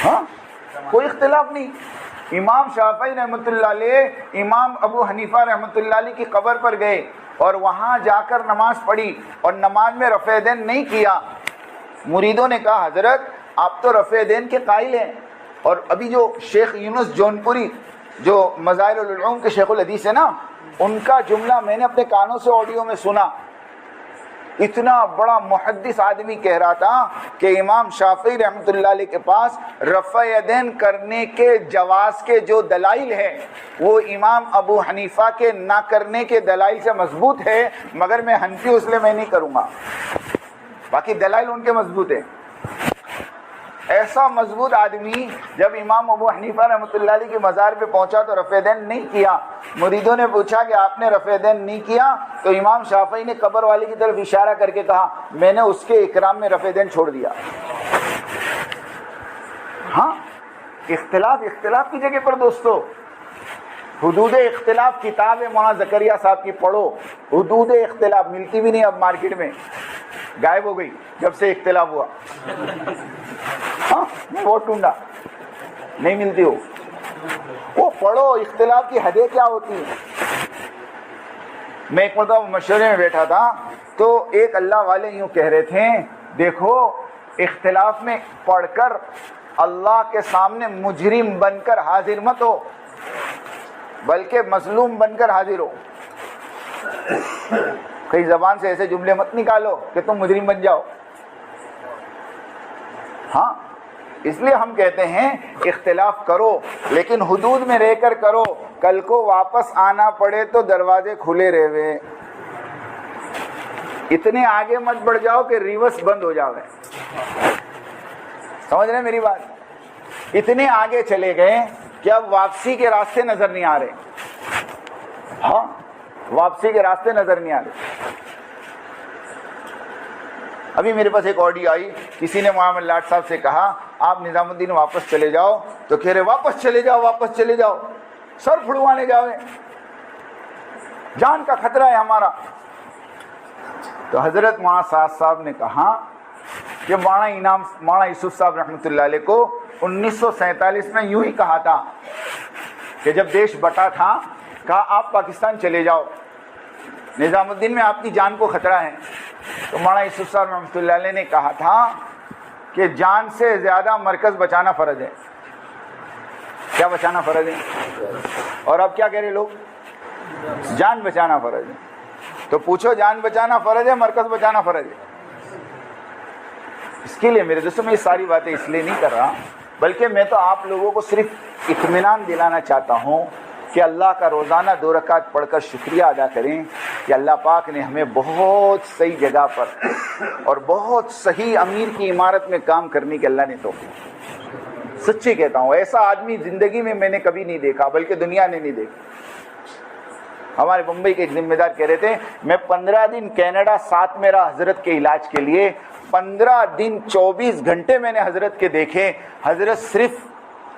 ہاں، کوئی اختلاف نہیں۔ امام شافعی رحمۃ اللہ علیہ امام ابو حنیفہ رحمۃ اللہ علیہ کی قبر پر گئے اور وہاں جا کر نماز پڑھی اور نماز میں رفع دین نہیں کیا۔ مریدوں نے کہا حضرت آپ تو رفع دین کے قائل ہیں، اور ابھی جو شیخ یونس جونپوری جو مظاہر العلوم کے شیخ الحدیث ہیں نا، ان کا جملہ میں نے اپنے کانوں سے آڈیو میں سنا۔ اتنا بڑا محدث آدمی کہہ رہا تھا کہ امام شافعی رحمۃ اللہ علیہ کے پاس رفع یدین کرنے کے جواز کے جو دلائل ہے وہ امام ابو حنیفہ کے نہ کرنے کے دلائل سے مضبوط ہے، مگر میں حنفی اس لیے میں نہیں کروں گا، باقی دلائل ان کے مضبوط ہیں۔ ایسا مضبوط آدمی جب امام ابو حنیفہ رحمۃ اللہ علیہ کے مزار پہ پہنچا تو رفع دین نہیں کیا۔ مریدوں نے پوچھا کہ آپ نے رفع دین نہیں کیا؟ تو امام شافعی نے قبر والے کی طرف اشارہ کر کے کہا میں نے اس کے اکرام میں رفع دین چھوڑ دیا۔ ہاں، اختلاف کی جگہ پر دوستو، حدود اختلاف کتاب ہے مولانا زکریا صاحب کی پڑھو۔ حدود اختلاف ملتی بھی نہیں اب مارکیٹ میں، غائب ہو گئی جب سے اختلاف ہوا۔ ہاں، میں وہ ڈھونڈا نہیں ملتی ہو، وہ پڑھو اختلاف کی حدیں کیا ہوتی ہیں۔ میں ایک مرتبہ مشورے میں بیٹھا تھا تو ایک اللہ والے یوں کہہ رہے تھے دیکھو اختلاف میں پڑھ کر اللہ کے سامنے مجرم بن کر حاضر مت ہو، بلکہ مظلوم بن کر حاضر ہو۔ کئی زبان سے ایسے جملے مت نکالو کہ تم مجرم بن جاؤ۔ ہاں، اس لیے ہم کہتے ہیں اختلاف کرو لیکن حدود میں رہ کر کرو، کل کو واپس آنا پڑے تو دروازے کھلے رہے۔ اتنے آگے مت بڑھ جاؤ کہ ریورس بند ہو جاوے۔ سمجھ رہے ہیں میری بات؟ اتنے آگے چلے گئے کہ اب واپسی کے راستے نظر نہیں آ رہے۔ ہاں، واپسی کے راستے نظر نہیں آ رہے۔ ابھی میرے پاس ایک آڈیو آئی، کسی نے محمد لاٹ صاحب سے کہا آپ نظام الدین واپس چلے جاؤ، تو کہہ رہے واپس چلے جاؤ، واپس چلے جاؤ، سر پھڑوانے جاوے، جان کا خطرہ ہے ہمارا۔ تو حضرت مولانا سعد صاحب نے کہا کہ مولانا یوسف صاحب رحمۃ اللہ علیہ کو 1947 میں یوں ہی کہا تھا کہ جب دیش بٹا تھا، کہا آپ پاکستان چلے جاؤ، نظام الدین میں آپ کی جان کو خطرہ ہے۔ تو مولانا یوسف صاحب رحمۃ اللہ علیہ نے کہا تھا کہ جان سے زیادہ مرکز بچانا فرض ہے۔ کیا بچانا فرض ہے؟ اور اب کیا کہہ رہے لوگ؟ جان بچانا فرض ہے۔ تو پوچھو جان بچانا فرض ہے، مرکز بچانا فرض ہے؟ اس کے لیے میرے دوستوں میں یہ ساری باتیں اس لیے نہیں کر رہا، بلکہ میں تو آپ لوگوں کو صرف اطمینان دلانا چاہتا ہوں کہ اللہ کا روزانہ 2 رکعت پڑھ کر شکریہ ادا کریں کہ اللہ پاک نے ہمیں بہت صحیح جگہ پر اور بہت صحیح امیر کی عمارت میں کام کرنے کے اللہ نے توفیق۔ سچی کہتا ہوں، ایسا آدمی زندگی میں میں نے کبھی نہیں دیکھا، بلکہ دنیا نے نہیں دیکھا۔ ہمارے بمبئی کے ایک ذمہ دار کہہ رہے تھے میں 15 دن کینیڈا ساتھ میں رہا حضرت کے علاج کے لیے، 15 دن 24 گھنٹے میں نے حضرت کے دیکھے، حضرت صرف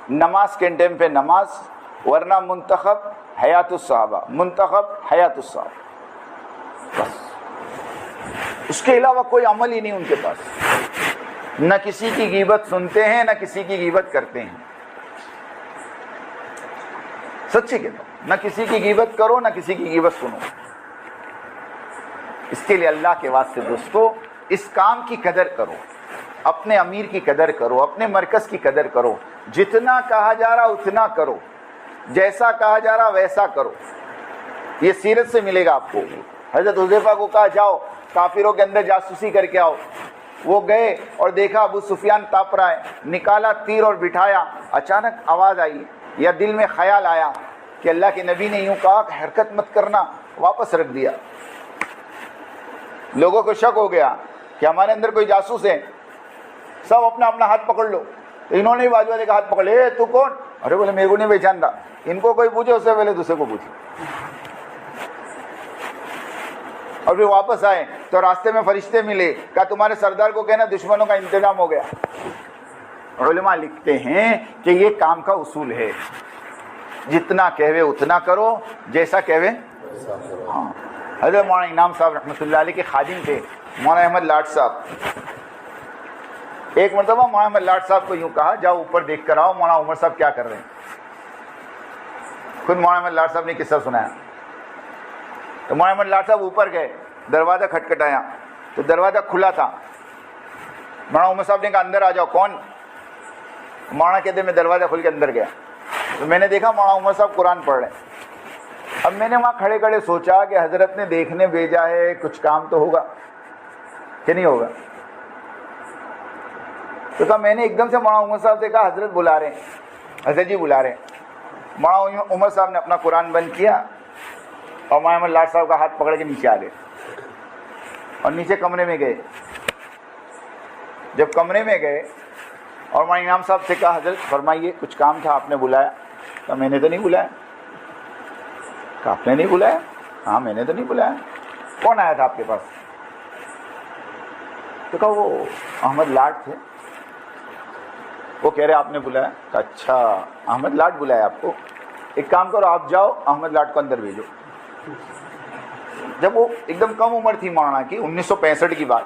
نماز کے ٹائم پہ نماز، ورنہ منتخب حیات الصحابہ، منتخب حیات الصحابہ، بس اس کے علاوہ کوئی عمل ہی نہیں ان کے پاس۔ نہ کسی کی غیبت سنتے ہیں، نہ کسی کی غیبت کرتے ہیں۔ سچی کہتا ہوں، نہ کسی کی غیبت کرو نہ کسی کی غیبت سنو۔ اس کے لیے اللہ کے واسطے دوستو اس کام کی قدر کرو، اپنے امیر کی قدر کرو، اپنے مرکز کی قدر کرو، جتنا کہا جا رہا اتنا کرو، جیسا کہا جا رہا ویسا کرو۔ یہ سیرت سے ملے گا آپ کو۔ حضرت حذیفہ کو کہا جاؤ کافروں کے اندر جاسوسی کر کے آؤ، وہ گئے اور دیکھا ابو سفیان تاپ رہا ہے، نکالا تیر اور بٹھایا، اچانک آواز آئی یا دل میں خیال آیا کہ اللہ کے نبی نے یوں کہا کہ حرکت مت کرنا، واپس رکھ دیا۔ لوگوں کو شک ہو گیا کہ ہمارے اندر کوئی جاسوس ہے، سب اپنا اپنا ہاتھ پکڑ لو۔ تو انہوں نے بازو والے کا ہاتھ پکڑ لیا، اے تو کون؟ ارے بولے میرے کو نہیں پہچانتا، ان کو کوئی پوچھے اس سے پہلے دوسرے کو پوچھے۔ اور پھر واپس آئے تو راستے میں فرشتے ملے، کہا تمہارے سردار کو کہنا دشمنوں کا انتظام ہو گیا۔ علماء لکھتے ہیں کہ یہ کام کا اصول ہے، جتنا کہوے اتنا کرو، جیسا کہوے ہاں۔ حضرت مولانا انعام صاحب رحمۃ اللہ علیہ کے خادم تھے مولانا احمد لاٹ صاحب۔ ایک مرتبہ مولانا احمد لاٹ صاحب کو یوں کہا جاؤ اوپر دیکھ کر آؤ مولانا عمر صاحب کیا کر رہے ہیں۔ خود مولانا احمد لاٹ صاحب نے قصہ سنایا۔ تو مولانا احمد لاٹ صاحب اوپر گئے، دروازہ کھٹکھٹایا تو دروازہ کھلا تھا۔ مولانا عمر صاحب نے کہا اندر آ جاؤ۔ کون؟ مولانا کہتے میں دروازہ کھل کے اندر گیا تو میں نے دیکھا مولانا عمر صاحب قرآن پڑھ رہے ہیں۔ اب میں نے وہاں کھڑے کھڑے سوچا کہ حضرت نے دیکھنے بھیجا ہے، کچھ کام تو ہوگا کہ نہیں ہوگا۔ تو کہا میں نے ایک دم سے مولانا عمر صاحب سے کہا حضرت بلا رہے ہیں، حضرت جی بلا رہے ہیں۔ مولانا عمر صاحب نے اپنا قرآن بند کیا اور مولانا احمد لاٹ صاحب کا ہاتھ پکڑ کے نیچے آ گئے اور نیچے کمرے میں گئے۔ جب کمرے میں گئے اور مولانا انعام صاحب سے کہا حضرت فرمائیے کچھ کام تھا آپ نے بلایا؟ کہا میں نے تو نہیں بلایا۔ کہا آپ نے نہیں بلایا؟ ہاں میں نے تو نہیں بلایا۔ کون آیا تھا آپ کے پاس؟ تو کہا وہ احمد لاٹ تھے، وہ کہہ رہے آپ نے بلایا۔ کہا اچھا احمد لاٹ بلایا آپ کو، ایک کام کرو آپ جاؤ احمد لاٹ کو اندر بھیجو۔ جب وہ ایک دم کم عمر تھی مولانا کی، 1965 کی بات،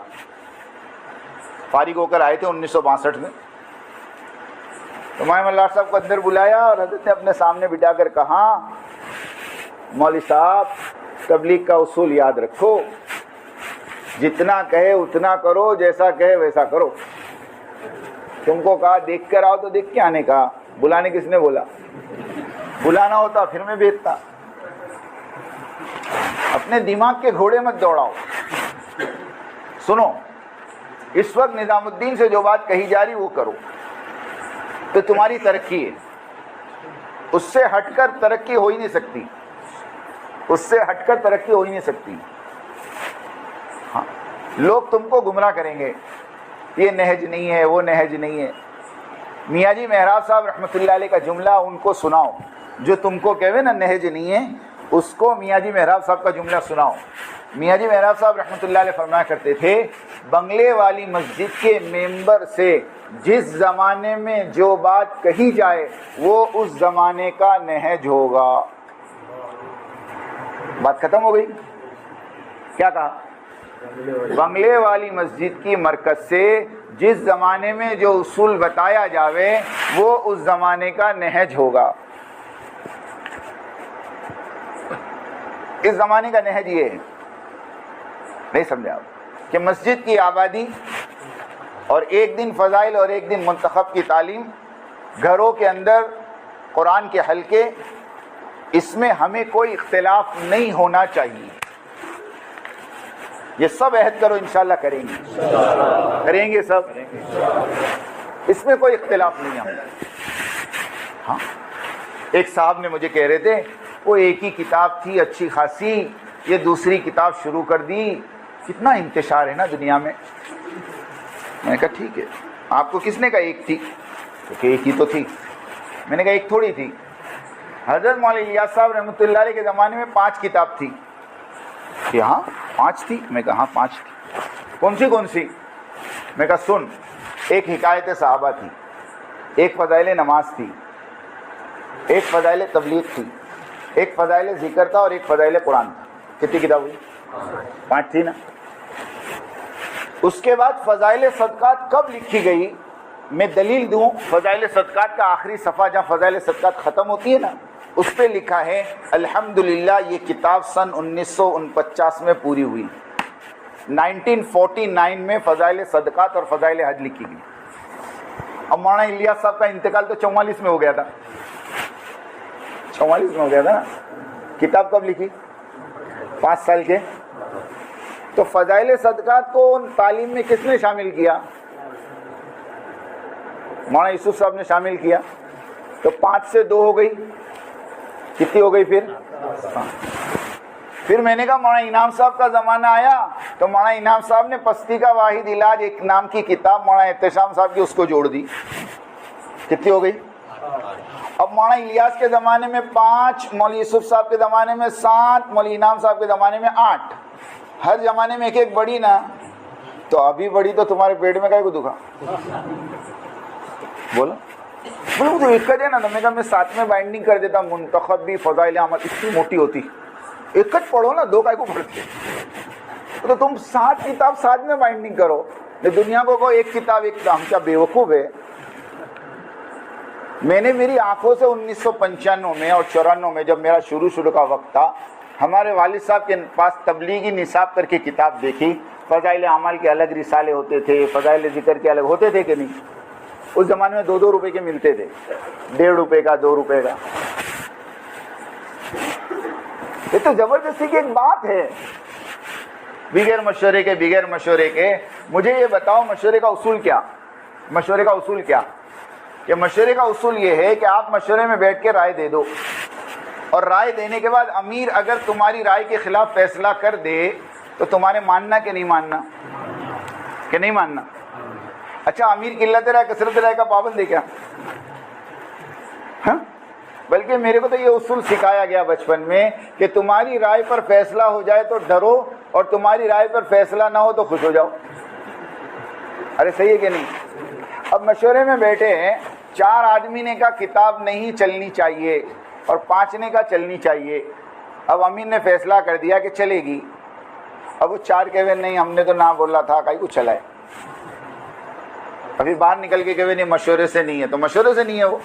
فارغ ہو کر آئے تھے 1962 میں، تو مولانا احمد لاٹ صاحب کو اندر بلایا اور حضرت نے اپنے سامنے بٹھا کر کہا مولوی صاحب تبلیغ کا اصول یاد رکھو، جتنا کہے اتنا کرو، جیسا کہے ویسا کرو۔ تم کو کہا دیکھ کر آؤ تو دیکھ کے آنے کہا، بلانے کس نے بولا؟ بلانا ہوتا پھر میں بھیجتا۔ اپنے دماغ کے گھوڑے مت دوڑاؤ۔ سنو اس وقت نظام الدین سے جو بات کہی جا رہی وہ کرو تو تمہاری ترقی ہے، اس سے ہٹ کر ترقی ہو ہی نہیں سکتی، اس سے ہٹ کر ترقی ہو ہی نہیں سکتی۔ ہاں لوگ تم کو گمراہ کریں گے، یہ نہج نہیں ہے وہ نہج نہیں ہے۔ میاں جی محراب صاحب رحمۃ اللہ علیہ کا جملہ ان کو سناؤ، جو تم کو کہوے نا نہج نہیں ہے، اس کو میاں جی محراب صاحب کا جملہ سناؤ۔ میاں جی محراب صاحب رحمۃ اللہ علیہ فرمایا کرتے تھے بنگلے والی مسجد کے ممبر سے جس زمانے میں جو بات کہی جائے وہ اس زمانے کا نہج ہوگا۔ بات ختم ہو گئی۔ کیا کہا؟ بنگلے والی مسجد کی مرکز سے جس زمانے میں جو اصول بتایا جاوے وہ اس زمانے کا نہج ہوگا۔ اس زمانے کا نہج یہ ہے، نہیں سمجھا کہ مسجد کی آبادی اور ایک دن فضائل اور ایک دن منتخب کی تعلیم، گھروں کے اندر قرآن کے حلقے، اس میں ہمیں کوئی اختلاف نہیں ہونا چاہیے۔ یہ سب عہد کرو انشاءاللہ کریں گے، کریں گے سب، اس میں کوئی اختلاف نہیں ہے۔ ہاں ایک صاحب نے مجھے کہہ رہے تھے وہ ایک ہی کتاب تھی اچھی خاصی، یہ دوسری کتاب شروع کر دی، کتنا انتشار ہے نا دنیا میں۔ میں نے کہا ٹھیک ہے، آپ کو کس نے کہا ایک تھی؟ تو کہ ایک ہی تو تھی۔ میں نے کہا ایک تھوڑی تھی، حضرت مولانا الیاس صاحب رحمۃ اللہ علیہ کے زمانے میں 5 کتاب تھی۔ کہ ہاں 5 تھی؟ میں کہا ہاں 5 تھی۔ کون سی؟ میں کہا سن، ایک حکایت صحابہ تھی، ایک فضائل نماز تھی، ایک فضائل تبلیغ تھی، ایک فضائل ذکر تھا اور ایک فضائل قرآن تھا۔ کتنی کتاب ہوئی؟ 5 تھی نا۔ اس کے بعد فضائل صدقات کب لکھی گئی؟ میں دلیل دوں، فضائل صدقات کا آخری صفحہ جہاں فضائل صدقات ختم ہوتی ہے نا، اس پہ لکھا ہے الحمدللہ یہ کتاب سن 1949 میں پوری ہوئی، 1949 میں فضائل صدقات اور فضائل حج لکھی گئی. اب مولانا الیاس صاحب کا انتقال تو 44 میں ہو گیا تھا، 44 میں ہو گیا تھا نا. کتاب کب لکھی؟ 5 سال کے. تو فضائل صدقات کو تعلیم میں کس نے شامل کیا؟ مولانا یوسف صاحب نے شامل کیا. تو 5 سے 2 ہو گئی، کتنی ہو گئی پھر میں نے کہا مولانا انعام صاحب کا زمانہ آیا تو مولانا انعام صاحب نے پستی کا واحد علاج ایک نام کی کتاب مولانا احتشام صاحب کی اس کو جوڑ دی، کتنی ہو گئی؟ اب مولانا الیاس کے زمانے میں 5، مولانا یوسف صاحب کے زمانے میں 7، مولانا انعام صاحب کے زمانے میں 8. ہر زمانے میں ایک ایک بڑی نا. تو ابھی بڑی تو تمہارے پیٹ میں کائے کو دکھا؟ بولو بولو تو ایک ہے نا. میں کہا میں 7 میں بائنڈنگ کر دیتا، منتخب بھی فضائل اعمال اتنی موٹی ہوتی، ایک پڑھو نا، 2 کائے کو پڑھتے. تو تم 7 کتاب 7 میں بائنڈنگ کرو. دنیا کو ایک کتاب ایک. ہم کیا بیوقوف ہے؟ میں نے میری آنکھوں سے 1995 میں اور 94 میں جب میرا شروع کا وقت تھا، ہمارے والد صاحب کے پاس تبلیغی نصاب کر کے کتاب دیکھی. فضائل اعمال کے الگ رسالے ہوتے تھے، فضائل ذکر کے الگ ہوتے تھے کہ نہیں؟ اس زمانے میں 2 روپے کے ملتے تھے، 1.5 روپے کا، 2 روپے کا. یہ تو زبردستی کی ایک بات ہے. بغیر مشورے کے مجھے یہ بتاؤ مشورے کا اصول کیا؟ مشورے کا اصول کیا؟ کہ مشورے کا اصول یہ ہے کہ آپ مشورے میں بیٹھ کے رائے دے دو، اور رائے دینے کے بعد امیر اگر تمہاری رائے کے خلاف فیصلہ کر دے تو تمہارے ماننا کہ نہیں ماننا؟ کہ نہیں ماننا؟ اچھا امیر قلت رائے کثرت رائے کا پابند ہے کیا؟ ہاں، بلکہ میرے کو تو یہ اصول سکھایا گیا بچپن میں کہ تمہاری رائے پر فیصلہ ہو جائے تو ڈرو، اور تمہاری رائے پر فیصلہ نہ ہو تو خوش ہو جاؤ. ارے صحیح ہے کہ نہیں؟ اب مشورے میں بیٹھے ہیں، 4 آدمی نے کہا کتاب نہیں چلنی چاہیے اور 5 نے کہا چلنی چاہیے. اب امیر نے فیصلہ کر دیا کہ چلے گی. اب وہ 4 کہے نہیں ہم نے تو نہ بولا تھا، کہیں کو چلائے. ابھی باہر نکل کے کہے نہیں مشورے سے نہیں ہے، تو مشورے سے نہیں ہے. وہ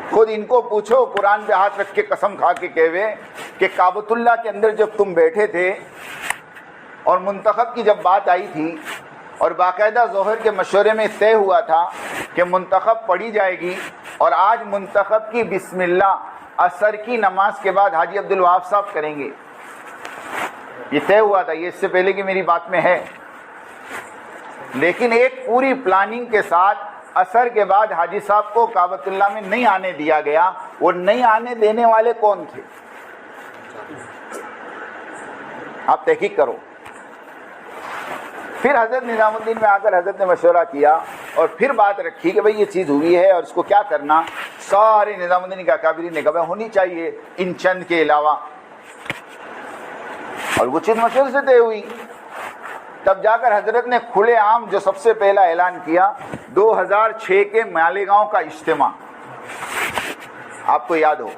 خود ان کو پوچھو، قرآن پہ ہاتھ رکھ کے قسم کھا کے کہے کہ کعبۃ اللہ کے اندر جب تم بیٹھے تھے اور منتخب کی جب بات آئی تھی اور باقاعدہ ظہر کے مشورے میں طے ہوا تھا کہ منتخب پڑھی جائے گی، اور آج منتخب کی بسم اللہ عصر کی نماز کے بعد حاجی عبدالوہاب صاحب کریں گے، یہ طے ہوا تھا، یہ اس سے پہلے کی میری بات میں ہے. لیکن ایک پوری پلاننگ کے ساتھ عصر کے بعد حاجی صاحب کو کعبۃ اللہ میں نہیں آنے دیا گیا. وہ نہیں آنے دینے والے کون تھے؟ آپ تحقیق کرو. پھر حضرت نظام الدین میں آ کر حضرت نے مشورہ کیا اور پھر بات رکھی کہ بھئی یہ چیز ہوئی ہے اور اس کو کیا کرنا. سارے نظام الدین کے اکابرین نے کہا ہونی چاہیے ان چند کے علاوہ، اور وہ چیز مشورے سے طے ہوئی. تب جا کر حضرت نے کھلے عام جو سب سے پہلا اعلان کیا 2006 کے مالیگاؤں کا اجتماع، آپ کو یاد ہو،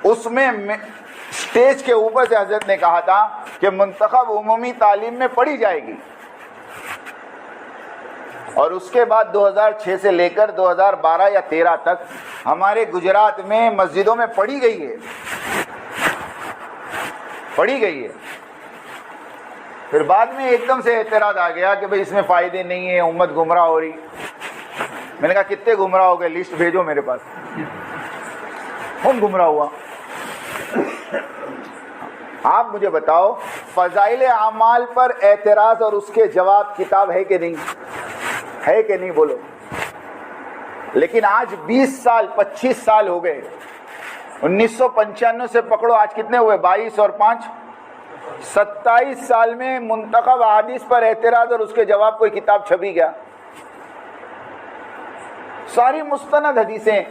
اس میں اسٹیج کے اوپر سے حضرت نے کہا تھا کہ منتخب عمومی تعلیم میں پڑھی جائے گی، اور اس کے بعد 2006 سے لے کر 2012 یا 13 تک ہمارے گجرات میں مسجدوں میں پڑھی گئی ہے. پھر بعد میں ایک دم سے اعتراض آ گیا کہ بھئی اس میں فائدے نہیں ہیں، امت گمراہ ہو رہی. میں نے کہا کتنے گمراہ ہو گئے، لسٹ بھیجو میرے پاس، کون گمراہ ہوا؟ آپ مجھے بتاؤ فضائل اعمال پر اعتراض اور اس کے جواب کتاب ہے کہ نہیں؟ ہے کہ نہیں بولو. لیکن آج 20 سال 25 سال ہو گئے، 1995 سے پکڑو آج کتنے ہوئے، 22 اور 5 27 سال میں منتخب احادیث پر اعتراض اور اس کے جواب کوئی کتاب چھپی گیا؟ ساری مستند حدیثیں،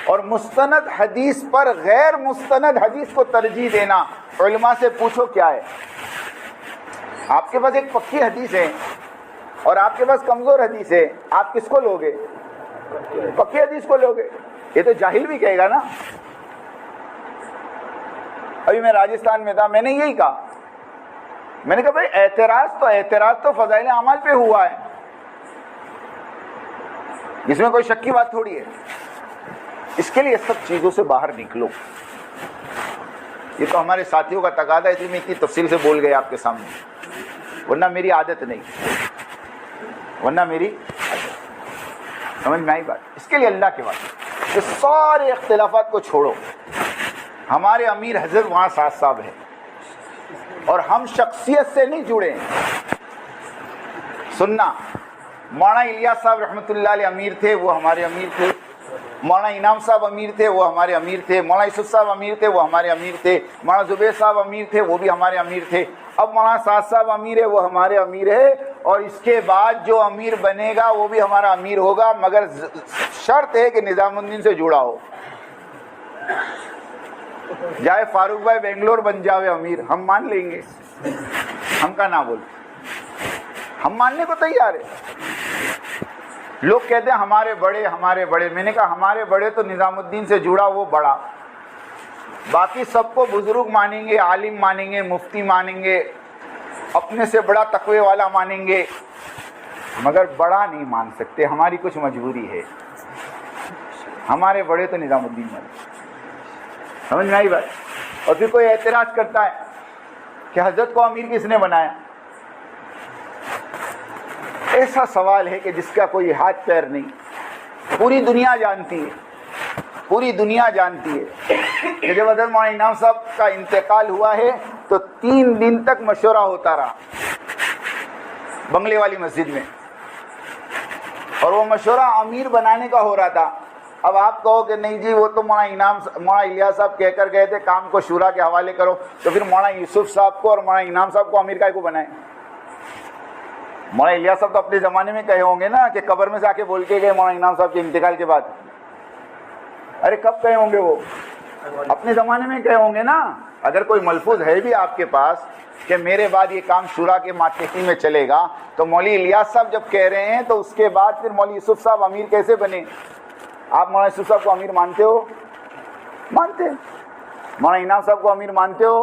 اور مستند حدیث پر غیر مستند حدیث کو ترجیح دینا. علماء سے پوچھو کیا ہے. آپ کے پاس ایک پکی حدیث ہے اور آپ کے پاس کمزور حدیث ہے، آپ کس کو لوگے؟ پکی حدیث کو لوگے. یہ تو جاہل بھی کہے گا نا. ابھی میں راجستھان میں تھا، میں نے یہی کہا، میں نے کہا بھائی اعتراض تو فضائل اعمال پہ ہوا ہے، اس میں کوئی شک کی بات تھوڑی ہے. اس کے لیے سب چیزوں سے باہر نکلو. یہ تو ہمارے ساتھیوں کا تقاضا ہے، اس لیے میں اتنی تفصیل سے بول گیا آپ کے سامنے، ورنہ میری عادت نہیں، ورنہ میری عادت. سمجھ میں آئی بات؟ اس کے لیے اللہ کے بعد یہ سارے اختلافات کو چھوڑو. ہمارے امیر حضرت وہاں ساتھ صاحب ہے، اور ہم شخصیت سے نہیں جڑے ہیں. سننا، مولانا الیاس صاحب رحمۃ اللہ علیہ امیر تھے، وہ ہمارے امیر تھے. مولانا انعام صاحب امیر تھے، وہ ہمارے امیر تھے. مولانا یوسف صاحب امیر تھے، وہ ہمارے امیر تھے. مولانا زبیر صاحب امیر تھے، وہ بھی ہمارے امیر تھے. اب مولانا سعد صاحب امیر ہے، وہ ہمارے امیر ہے، اور اس کے بعد جو امیر بنے گا وہ بھی ہمارا امیر ہوگا، مگر شرط ہے کہ نظام الدین سے جڑا ہو. جائے فاروق بھائی بنگلور بن جاوے امیر، ہم مان لیں گے، ہم کا نہ بول، ہم ماننے کو تیار ہے. لوگ کہتے ہیں ہمارے بڑے ہمارے بڑے. میں نے کہا ہمارے بڑے تو نظام الدین سے جڑا وہ بڑا، باقی سب کو بزرگ مانیں گے، عالم مانیں گے، مفتی مانیں گے، اپنے سے بڑا تقوی والا مانیں گے، مگر بڑا نہیں مان سکتے. ہماری کچھ مجبوری ہے. ہمارے بڑے تو نظام الدین مانیں. سمجھ میں آئی بات؟ اور پھر کوئی اعتراض کرتا ہے کہ حضرت کو امیر کس نے بنایا. ایسا سوال ہے کہ جس کا کوئی ہاتھ پیر نہیں. پوری دنیا جانتی ہے، پوری دنیا جانتی ہے کہ جب حضرت مولانا انعام صاحب کا انتقال ہوا ہے تو 3 دن تک مشورہ ہوتا رہا بنگلے والی مسجد میں، اور وہ مشورہ امیر بنانے کا ہو رہا تھا. اب آپ کہو کہ نہیں جی وہ تو مولانا الیاس صاحب کہہ کر گئے تھے کام کو شورا کے حوالے کرو، تو پھر مولانا یوسف صاحب کو اور مولانا انعام صاحب کو امیر کا کو بنائیں. مولانا الیاس صاحب تو اپنے زمانے میں کہے ہوں گے نا کہ قبر میں سے آ کے بول کے گئے مولانا انعام صاحب کے انتقال کے بعد. ارے کب کہے ہوں گے؟ وہ اپنے زمانے میں کہے ہوں گے نا. اگر کوئی ملفوظ ہے بھی آپ کے پاس کہ میرے بعد یہ کام شورا کے ماتحتی میں چلے گا، تو مولوی الیاس صاحب جب کہہ رہے ہیں تو اس کے بعد پھر مولوی یوسف صاحب امیر کیسے بنے؟ آپ مولانا یوسف صاحب کو امیر مانتے ہو؟ مانتے. مولانا انعام صاحب کو امیر مانتے ہو؟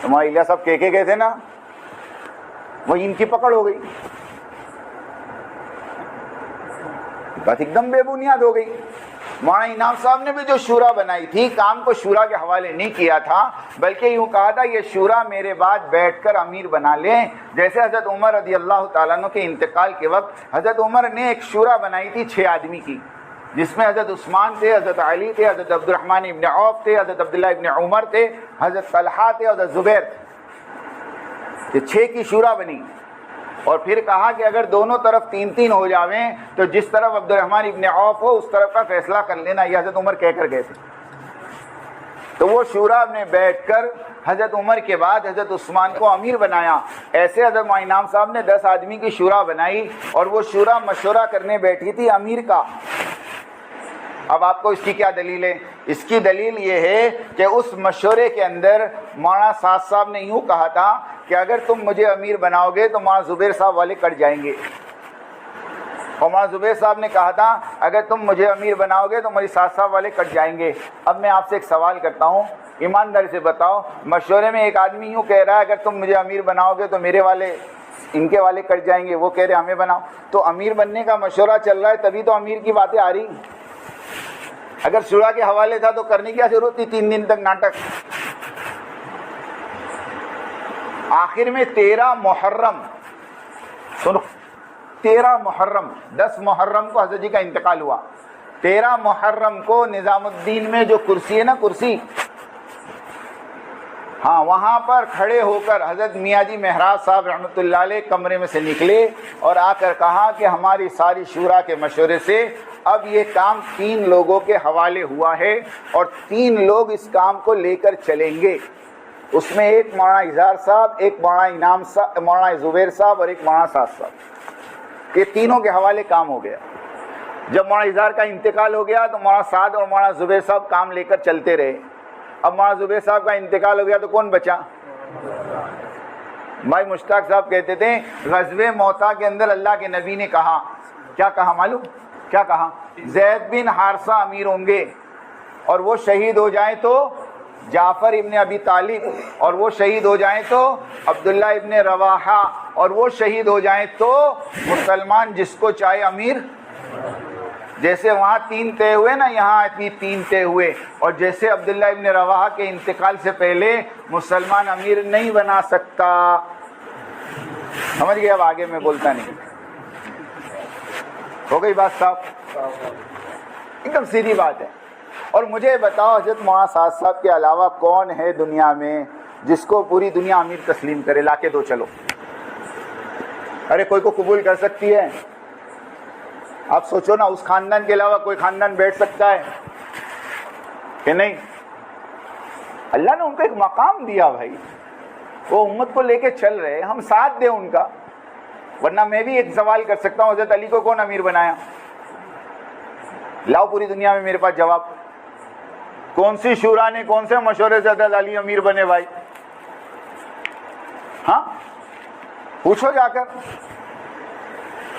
تو مولانا الیاس صاحب کہہ کے گئے تھے نا، وہ ان کی پکڑ ہو گئی. بات ایک دم بے بنیاد ہو گئی. مولانا انعام صاحب نے بھی جو شورا بنائی تھی، کام کو شورا کے حوالے نہیں کیا تھا، بلکہ یوں کہا تھا یہ شورا میرے بعد بیٹھ کر امیر بنا لیں. جیسے حضرت عمر رضی اللہ تعالیٰ عنہ کے انتقال کے وقت حضرت عمر نے ایک شورا بنائی تھی 6 آدمی کی، جس میں حضرت عثمان تھے، حضرت علی تھے، حضرت عبد الرحمن ابن عوف تھے، حضرت عبداللہ ابن عمر تھے، حضرت طلحہ تھے، حضرت زبیر تھے. یہ 6 کی شورا بنی. اور پھر کہا کہ اگر دونوں طرف 3-3 ہو جاویں تو جس طرف عبد الرحمن ابن عوف ہو اس طرف کا فیصلہ کر لینا. یہ حضرت عمر کہہ کر گئے تھے. تو وہ شورا نے بیٹھ کر حضرت عمر کے بعد حضرت عثمان کو امیر بنایا. ایسے حضرت مولانا انعام صاحب نے 10 آدمی کی شورا بنائی، اور وہ شورا مشورہ کرنے بیٹھی تھی امیر کا. اب آپ کو اس کی کیا دلیل ہے؟ اس کی دلیل یہ ہے کہ اس مشورے کے اندر مولانا سعد صاحب نے یوں کہا تھا کہ اگر تم مجھے امیر بناؤ گے تو مولانا زبیر صاحب والے کٹ جائیں گے، اور مولانا زبیر صاحب نے کہا تھا اگر تم مجھے امیر بناؤ گے تو میری سعد صاحب والے کٹ جائیں گے. اب میں آپ سے ایک سوال کرتا ہوں، ایمانداری سے بتاؤ، مشورے میں ایک آدمی یوں کہہ رہا ہے اگر تم مجھے امیر بناؤ گے تو میرے والے ان کے والے کٹ جائیں گے، وہ کہہ رہے ہمیں بناؤ. تو امیر بننے کا مشورہ چل رہا ہے تبھی تو امیر کی باتیں آ رہی. اگر شورا کے حوالے تھا تو کرنے کی کیا ضرورت تھی 3 دن تک ناٹک. آخر میں 13 محرم، سنو، 13 محرم، 10 محرم کو حضرت جی کا انتقال ہوا. 13 محرم کو نظام الدین میں جو کرسی ہے نا، کرسی، ہاں، وہاں پر کھڑے ہو کر حضرت میاں جی مہراج صاحب رحمۃ اللہ علیہ کمرے میں سے نکلے اور آ کر کہا کہ ہماری ساری شورا کے مشورے سے اب یہ کام 3 لوگوں کے حوالے ہوا ہے، اور 3 لوگ اس کام کو لے کر چلیں گے. اس میں ایک مولانا اظہار صاحب، ایک مولانا انعام صاحب، مولانا زبیر صاحب اور ایک مولانا سعد صاحب. یہ تینوں کے حوالے کام ہو گیا. جب مولانا اظہار کا انتقال ہو گیا تو مولانا سعد اور مولانا زبیر صاحب کام لے کر چلتے رہے. اب مولانا زبیر صاحب کا انتقال ہو گیا تو کون بچا؟ بھائی مشتاق صاحب کہتے تھے غزوہ موتا کے اندر اللہ کے نبی نے کہا، کیا کہا معلوم؟ کیا کہا؟ زید بن حارثہ امیر ہوں گے، اور وہ شہید ہو جائیں تو جعفر ابن ابی طالب، اور وہ شہید ہو جائیں تو عبداللہ ابن رواحہ، اور وہ شہید ہو جائیں تو مسلمان جس کو چاہے امیر. جیسے وہاں 3 طے ہوئے نا، یہاں بھی 3 طے ہوئے. اور جیسے عبداللہ ابن رواحہ کے انتقال سے پہلے مسلمان امیر نہیں بنا سکتا. سمجھ گئے؟ اب آگے میں بولتا نہیں. ہو گئی بات صاحب؟ ایک دم سیدھی بات ہے. اور مجھے بتاؤ حضرت معاذ صاحب کے علاوہ کون ہے دنیا میں جس کو پوری دنیا امیر تسلیم کرے؟ لا کے دو چلو. ارے کوئی کو قبول کر سکتی ہے؟ آپ سوچو نا، اس خاندان کے علاوہ کوئی خاندان بیٹھ سکتا ہے کہ نہیں؟ اللہ نے ان کو ایک مقام دیا بھائی، وہ امت کو لے کے چل رہے، ہم ساتھ دیں ان کا. ورنہ میں بھی ایک سوال کر سکتا ہوں، حضرت علی کو کون امیر بنایا؟ لاؤ پوری دنیا میں میرے پاس جواب. کون سی شورا نے، کون سے مشورے سے حضرت علی امیر بنے بھائی؟ ہاں پوچھو جا کر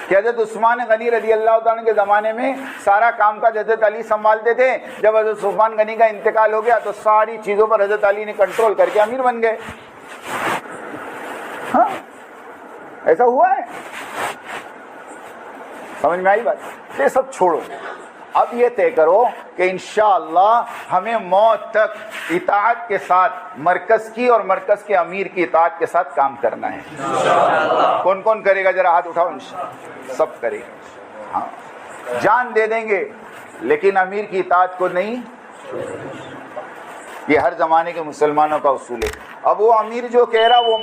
کہ حضرت عثمان غنی رضی اللہ تعالیٰ کے زمانے میں سارا کام کاج حضرت علی سنبھالتے تھے. جب حضرت عثمان غنی کا انتقال ہو گیا تو ساری چیزوں پر حضرت علی نے کنٹرول کر کے امیر بن گئے. ہاں ایسا ہوا ہے. سمجھ میں آئی بات؟ یہ سب چھوڑو. اب یہ طے کرو کہ انشاءاللہ ہمیں موت تک اطاعت کے ساتھ مرکز کی اور مرکز کے امیر کی اطاعت کے ساتھ کام کرنا ہے. کون کون کرے گا؟ ذرا ہاتھ اٹھاؤ. انشاءاللہ سب کرے گا. ہاں جان دے دیں گے لیکن امیر کی اطاعت کو نہیں. یہ ہر زمانے کے مسلمانوں کا اصول ہے. اب وہ امیر جو کہہ رہا وہ